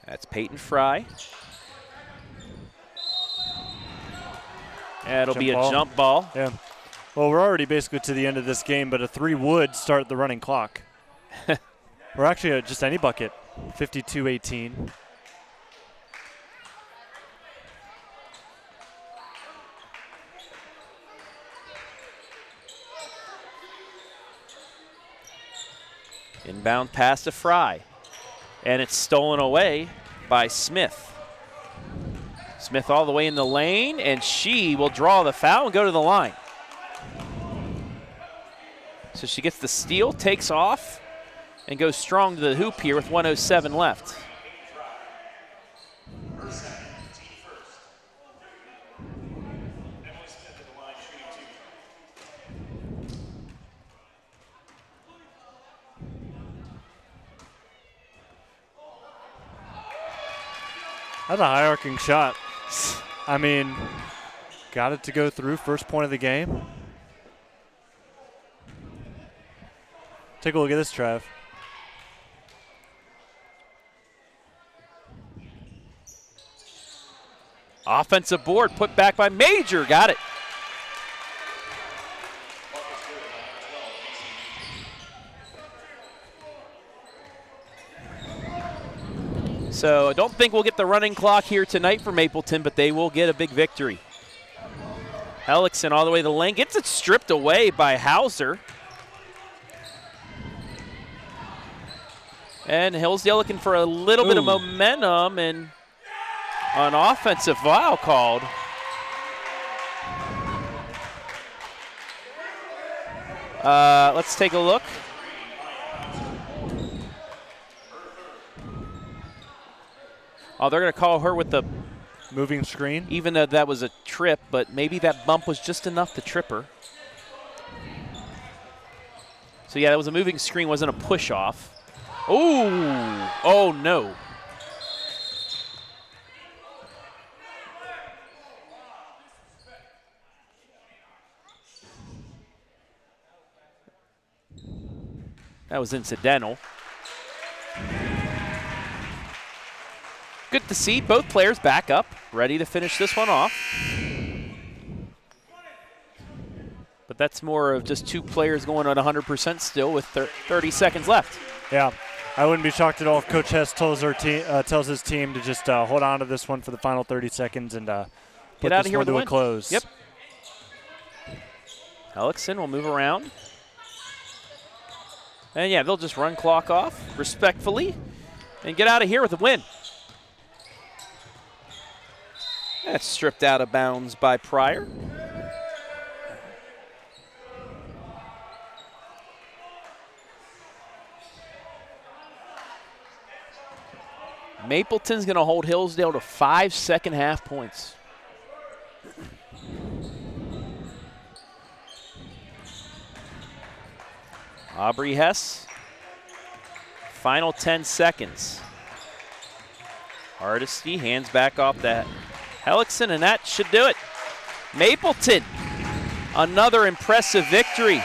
That's Peyton Fry. That'll be a jump ball. Yeah. Well, we're already basically to the end of this game, but a 3 would start the running clock. We're actually at just any bucket, 52-18. Inbound pass to Fry. And it's stolen away by Smith. Smith all the way in the lane, and she will draw the foul and go to the line. So she gets the steal, takes off, and goes strong to the hoop here with 1:07 left. That's a high arcing shot. I mean, got it to go through, first point of the game. Take a look at this, Trav. Offensive board put back by Major, got it. So I don't think we'll get the running clock here tonight for Mapleton, but they will get a big victory. Hellickson all the way to the lane, gets it stripped away by Hauser. And Hillsdale looking for a little bit of momentum, and an offensive foul called. Let's take a look. Oh, they're going to call her with the moving screen. Even though that was a trip, but maybe that bump was just enough to trip her. So yeah, that was a moving screen, wasn't a push off. Oh, oh no. That was incidental. Good to see both players back up, ready to finish this one off. But that's more of just two players going at 100% still with 30 seconds left. Yeah, I wouldn't be shocked at all if Coach Hess tells his team to just hold on to this one for the final 30 seconds and put out this of here one with to a a close. Yep. Hellickson will move around. And yeah, they'll just run clock off respectfully and get out of here with a win. That's stripped out of bounds by Pryor. Mapleton's going to hold Hillsdale to 5 second-half points. Aubrey Hess, final 10 seconds. Hardesty hands back off that Hellickson, and that should do it. Mapleton, another impressive victory.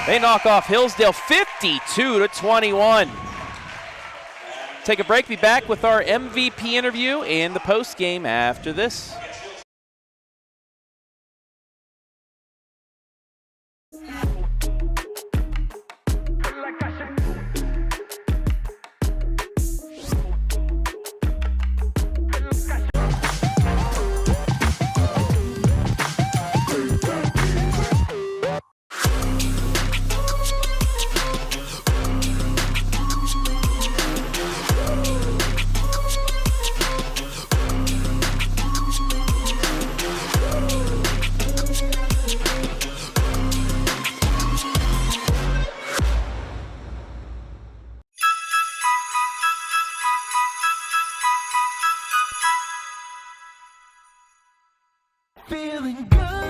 They knock off Hillsdale 52-21. Take a break, be back with our MVP interview and the post game after this.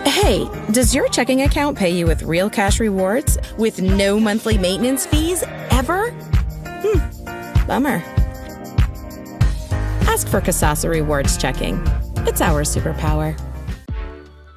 Hey, does your checking account pay you with real cash rewards with no monthly maintenance fees ever? Bummer. Ask for Kasasa Rewards Checking. It's our superpower.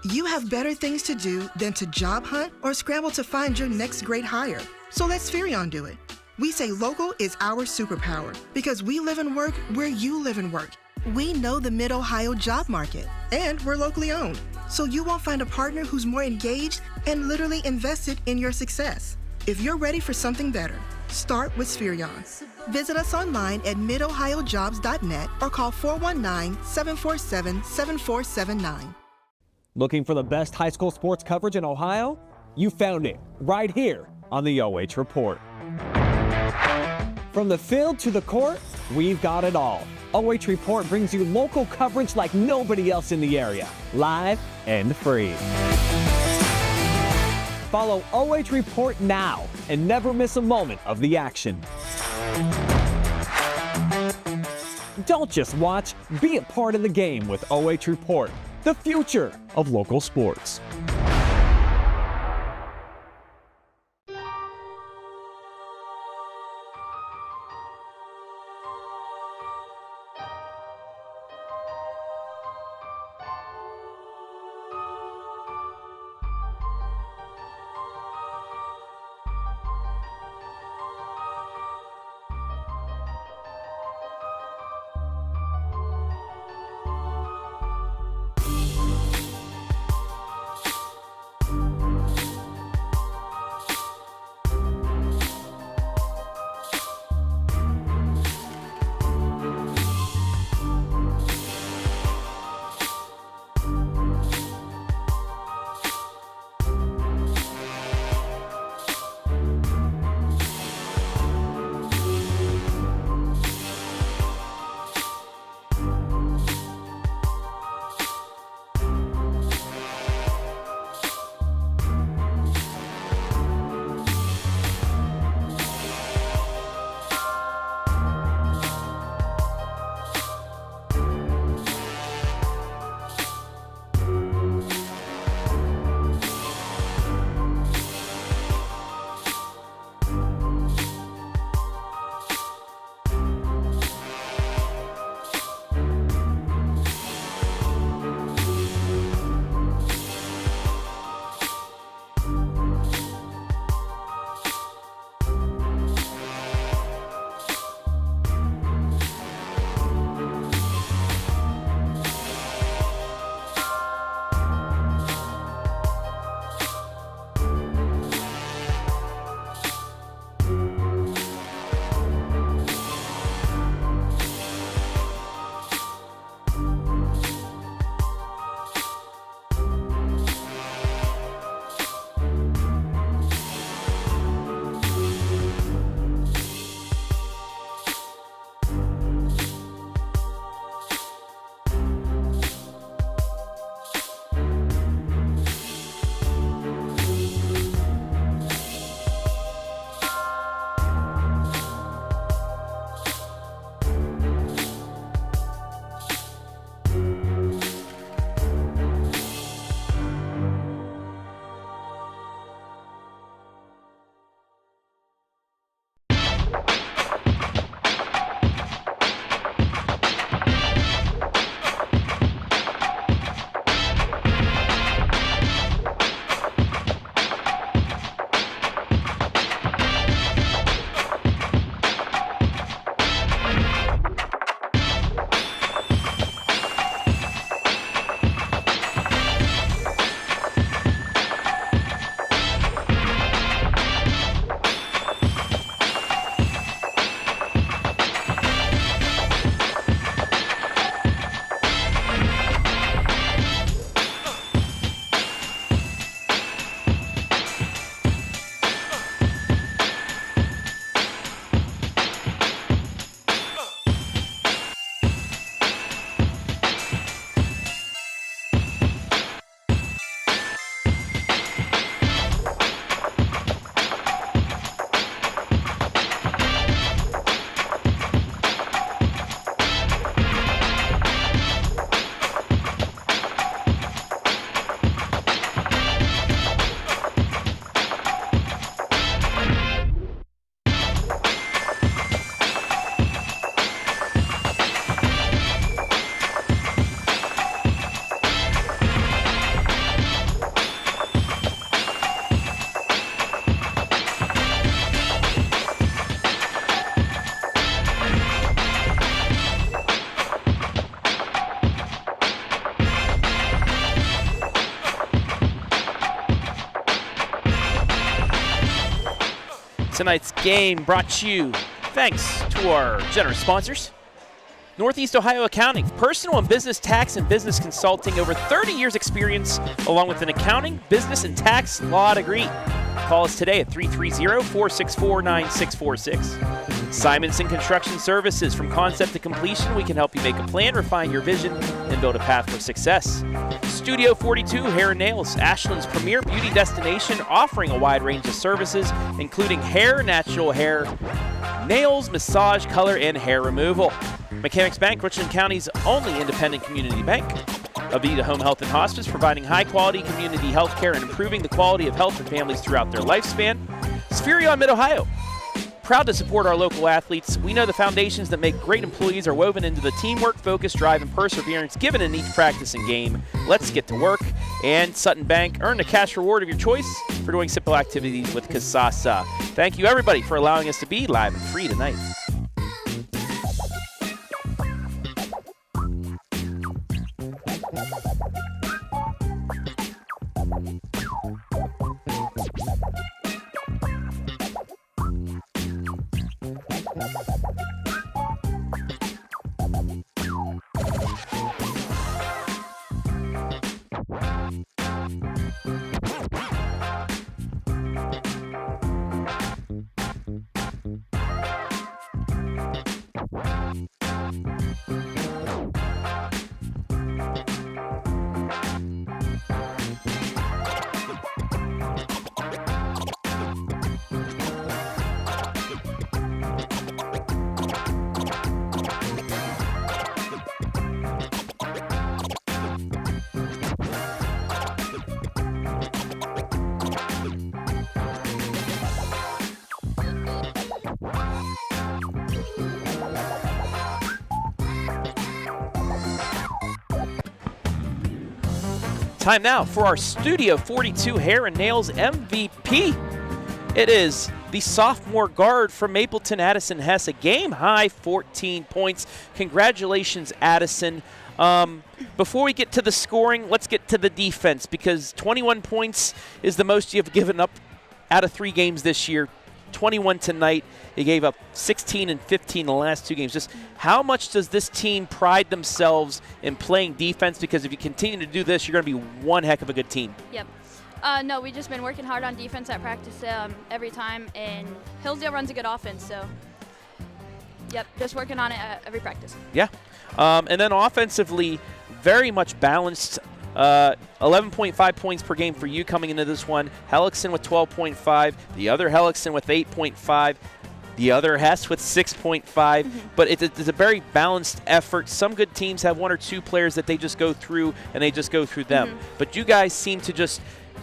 You have better things to do than to job hunt or scramble to find your next great hire. So let Spherion do it. We say local is our superpower because we live and work where you live and work. We know the Mid-Ohio job market, and we're locally owned. So you won't find a partner who's more engaged and literally invested in your success. If you're ready for something better, start with Spherion. Visit us online at midohiojobs.net or call 419-747-7479. Looking for the best high school sports coverage in Ohio? You found it right here on the OH Report. From the field to the court, we've got it all. OH Report brings you local coverage like nobody else in the area, live and free. Follow OH Report now and never miss a moment of the action. Don't just watch, be a part of the game with OH Report, the future of local sports. Tonight's game brought to you thanks to our generous sponsors. Northeast Ohio Accounting, personal and business tax and business consulting, over 30 years experience, along with an accounting, business, and tax law degree. Call us today at 330-464-9646. Simonson Construction Services, from concept to completion, we can help you make a plan, refine your vision, and build a path for success. Studio 42 Hair and Nails, Ashland's premier beauty destination, offering a wide range of services, including hair, natural hair, nails, massage, color, and hair removal. Mechanics Bank, Richland County's only independent community bank. Avita Home Health and Hospice, providing high-quality community health care and improving the quality of health for families throughout their lifespan. Spherion Mid-Ohio, proud to support our local athletes. We know the foundations that make great employees are woven into the teamwork, focus, drive, and perseverance given in each practice and game. Let's get to work. And Sutton Bank, earn a cash reward of your choice for doing simple activities with Kasasa. Thank you, everybody, for allowing us to be live and free tonight. Time now for our Studio 42 Hair and Nails MVP. It is the sophomore guard from Mapleton, Addison Hess, a game-high 14 points. Congratulations, Addison. Before we get to the scoring, let's get to the defense, because 21 points is the most you've given up out of 3 games this year. 21 tonight. They gave up 16 and 15 in the last 2 games. Just how much does this team pride themselves in playing defense? Because if you continue to do this, you're going to be one heck of a good team. Yep. No, we've just been working hard on defense at practice every time, and Hillsdale runs a good offense, so yep, just working on it at every practice. Yeah. And then offensively, very much balanced. 11.5 points per game for you coming into this one. Hellickson with 12.5. The other Hellickson with 8.5. The other Hess with 6.5. But it's a very balanced effort. Some good teams have 1 or 2 players that they just go through, and they just go through them. But you guys seem to just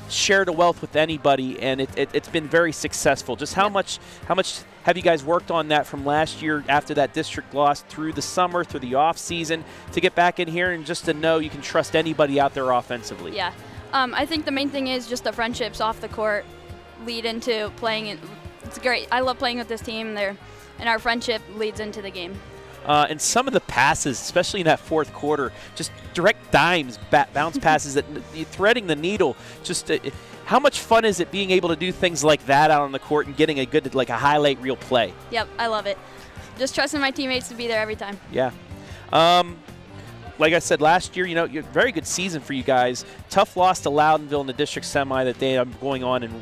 share the wealth with anybody, and it's been very successful. Just how much have you guys worked on that from last year after that district loss, through the summer, through the off season, to get back in here and just to know you can trust anybody out there offensively? Yeah. I think the main thing is just the friendships off the court lead into playing. It's great. I love playing with this team there, and our friendship leads into the game. And some of the passes, especially in that fourth quarter, just direct dimes, bounce passes, that threading the needle. Just how much fun is it being able to do things like that out on the court and getting a good, like a highlight reel play? Yep, I love it. Just trusting my teammates to be there every time. Yeah. Like I said, last year, very good season for you guys. Tough loss to Loudonville in the district semi that they are going on and,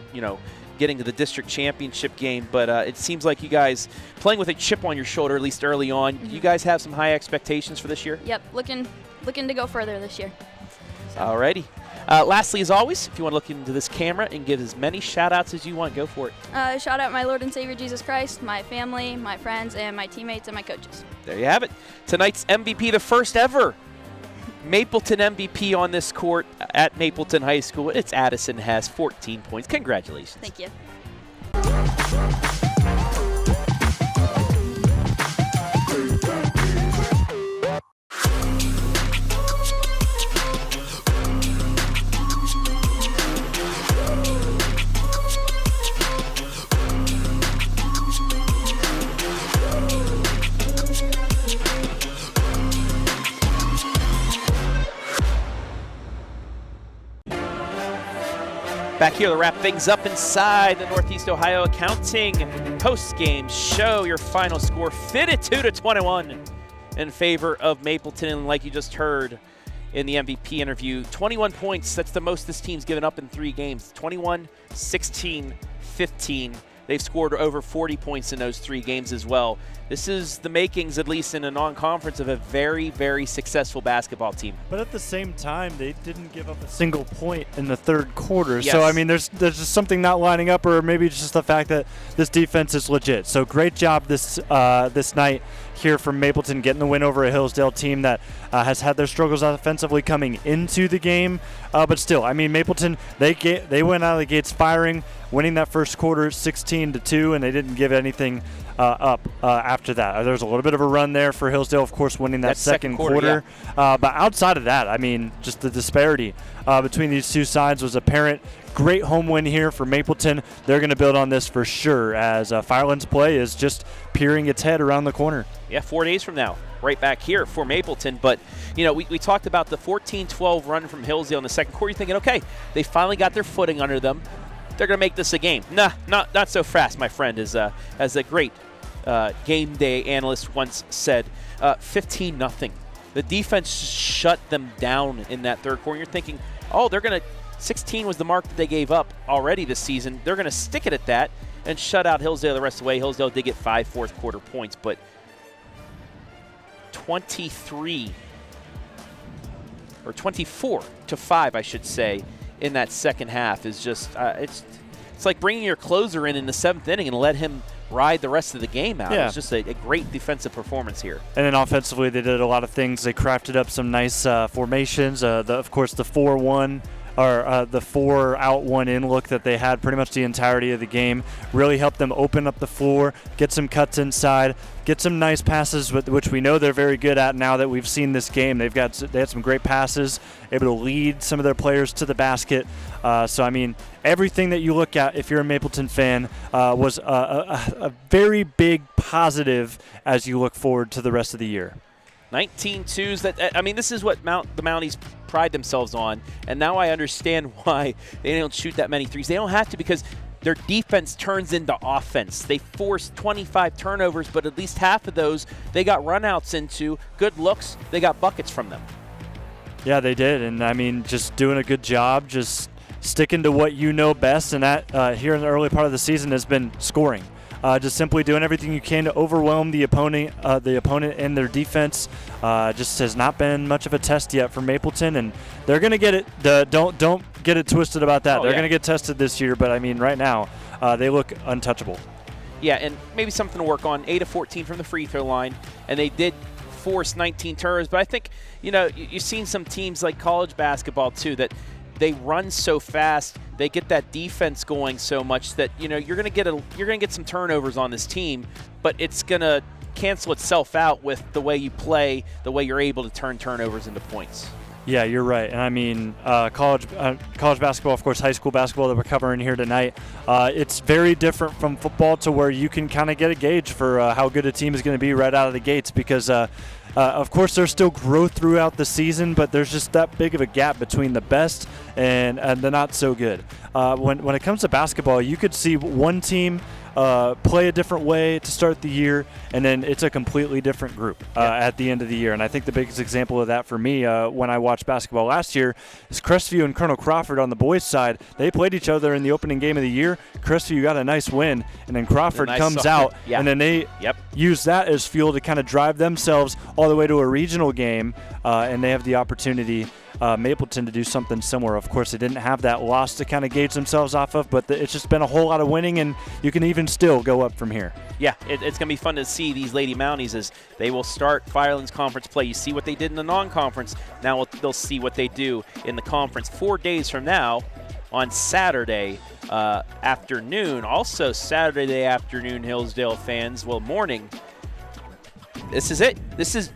getting to the district championship game, but it seems like you guys playing with a chip on your shoulder, at least early on. You guys have some high expectations for this year? Yep, looking to go further this year. So. Alrighty. Lastly, as always, if you want to look into this camera and give as many shout-outs as you want, go for it. Shout out my Lord and Savior Jesus Christ, my family, my friends, and my teammates and my coaches. There you have it. Tonight's MVP, the first ever Mapleton MVP on this court at Mapleton High School. It's Addison Hess, 14 points. Congratulations. Thank you. Back here to wrap things up inside the Northeast Ohio Accounting post-game show. Your final score 52-21 in favor of Mapleton. And like you just heard in the MVP interview, 21 points. That's the most this team's given up in 3 games. 21, 16, 15. They've scored over 40 points in those 3 games as well. This is the makings, at least in a non-conference, of a very, very successful basketball team. But at the same time, they didn't give up a single point in the third quarter. Yes. So, I mean, there's just something not lining up, or maybe it's just the fact that this defense is legit. So great job this night here from Mapleton, getting the win over a Hillsdale team that has had their struggles offensively coming into the game. But still, I mean, Mapleton, they went out of the gates firing, winning that first quarter 16-2, and they didn't give anything up after that. There was a little bit of a run there for Hillsdale, of course, winning that second quarter. Yeah. But outside of that, I mean, just the disparity between these two sides was apparent. Great home win here for Mapleton. They're going to build on this for sure, as Firelands play is just peering its head around the corner. Yeah, 4 days from now, right back here for Mapleton. But, you know, we talked about the 14-12 run from Hillsdale in the second quarter. You're thinking, okay, they finally got their footing under them. They're going to make this a game. Nah, not so fast, my friend, as a great game day analyst once said. 15-0. The defense shut them down in that third quarter. You're thinking, oh, they're going to – 16 was the mark that they gave up already this season. They're going to stick it at that and shut out Hillsdale the rest of the way. Hillsdale did get 5 fourth quarter points, but 24-5, I should say, in that second half is just it's like bringing your closer in the 7th inning and let him ride the rest of the game out. Yeah. It was just a great defensive performance here. And then offensively, they did a lot of things. They crafted up some nice formations. Of course, the 4-1. Or the 4-out, 1-in look that they had pretty much the entirety of the game really helped them open up the floor, get some cuts inside, get some nice passes, which we know they're very good at now that we've seen this game. They had some great passes, able to lead some of their players to the basket. So, I mean, everything that you look at if you're a Mapleton fan was a very big positive as you look forward to the rest of the year. 19 twos. This is what the Mounties pride themselves on, and now I understand why they don't shoot that many threes. They don't have to, because their defense turns into offense. They forced 25 turnovers, but at least half of those they got runouts into. Good looks, they got buckets from them. Yeah, they did, and I mean, just doing a good job, just sticking to what you know best, and that here in the early part of the season has been scoring. Just simply doing everything you can to overwhelm the opponent and their defense. Just has not been much of a test yet for Mapleton, and they're going to get it. Don't get it twisted about that. They're going to get tested this year, but I mean, right now they look untouchable. Yeah, and maybe something to work on. 8 of 14 from the free throw line, and they did force 19 turnovers. But I think you've seen some teams like college basketball too that they run so fast. They get that defense going so much that you're going to get some turnovers on this team, but it's going to cancel itself out with the way you play, the way you're able to turn turnovers into points. Yeah, you're right. And I mean, college basketball, of course, high school basketball that we're covering here tonight, it's very different from football, to where you can kind of get a gauge for how good a team is going to be right out of the gates, because of course, there's still growth throughout the season, but there's just that big of a gap between the best and the not so good. When it comes to basketball, you could see one team play a different way to start the year, and then it's a completely different group at the end of the year. And I think the biggest example of that for me when I watched basketball last year is Crestview and Colonel Crawford on the boys' side. They played each other in the opening game of the year. Crestview got a nice win, and then Crawford comes out, and then they use that as fuel to kind of drive themselves all the way to a regional game, and they have the opportunity, Mapleton, to do something similar. Of course, they didn't have that loss to kind of gauge themselves off of, but it's just been a whole lot of winning, and you can even still go up from here. Yeah, it's going to be fun to see these Lady Mounties as they will start Firelands Conference play. You see what they did in the non-conference. Now they'll see what they do in the conference 4 days from now on Saturday afternoon. Also Saturday afternoon, Hillsdale fans, morning. This is it. This is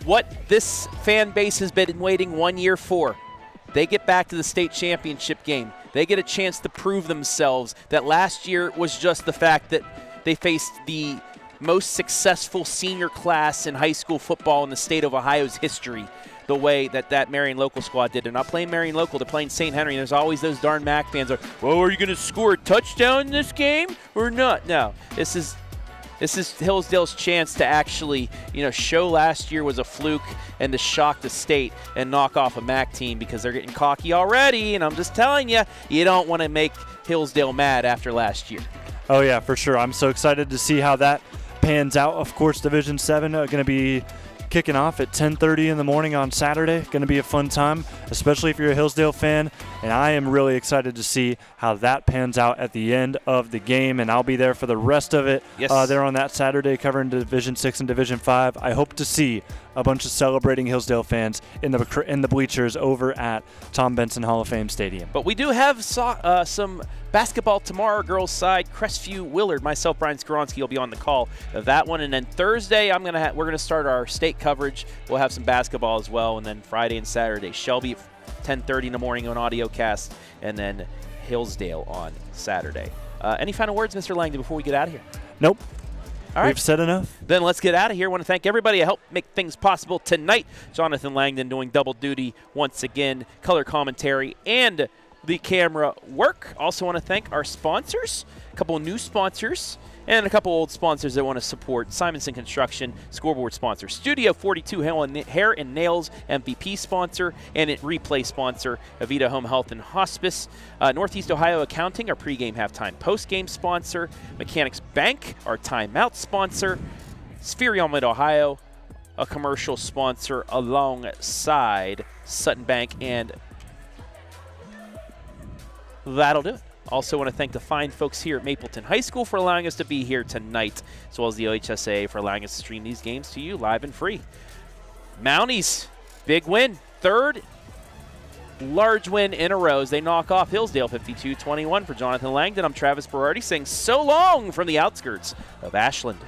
what this fan base has been waiting 1 year for. They get back to the state championship game. They get a chance to prove themselves. That last year was just the fact that they faced the most successful senior class in high school football in the state of Ohio's history. the way that Marion Local squad did. They're not playing Marion Local, they're playing St. Henry. And there's always those darn Mac fans are, well, are you going to score a touchdown in this game or not? No, this is Hillsdale's chance to actually, show last year was a fluke and to shock the state and knock off a MAC team because they're getting cocky already. And I'm just telling you, you don't want to make Hillsdale mad after last year. Oh, yeah, for sure. I'm so excited to see how that pans out. Of course, Division 7 going to be kicking off at 10:30 in the morning on Saturday. Going to be a fun time, especially if you're a Hillsdale fan. And I am really excited to see how that pans out at the end of the game. And I'll be there for the rest of it. Yes. There on that Saturday covering Division 6 and Division 5. I hope to see a bunch of celebrating Hillsdale fans in the bleachers over at Tom Benson Hall of Fame Stadium. But we do have some basketball tomorrow, girls side. Crestview Willard, myself, Brian Skoronsky will be on the call of that one. And then Thursday, we're going to start our state coverage. We'll have some basketball as well. And then Friday and Saturday, Shelby 10:30 in the morning on audio cast, and then Hillsdale on Saturday. Any final words, Mr. Langdon, before we get out of here? Nope. All right. We've said enough. Then let's get out of here. I want to thank everybody who helped make things possible tonight. Jonathan Langdon doing double duty once again, color commentary and the camera work. Also want to thank our sponsors, a couple of new sponsors, and a couple old sponsors that want to support Simonson Construction, scoreboard sponsor, Studio 42 Hair and Nails MVP sponsor, and replay sponsor, Avita Home Health and Hospice, Northeast Ohio Accounting, our pregame, halftime, postgame sponsor, Mechanics Bank, our timeout sponsor, Spherion Mid-Ohio, a commercial sponsor alongside Sutton Bank, and that'll do it. Also want to thank the fine folks here at Mapleton High School for allowing us to be here tonight, as well as the OHSAA for allowing us to stream these games to you live and free. Mounties, big win. Third large win in a row as they knock off Hillsdale 52-21. For Jonathan Langdon, I'm Travis Berardi saying so long from the outskirts of Ashland.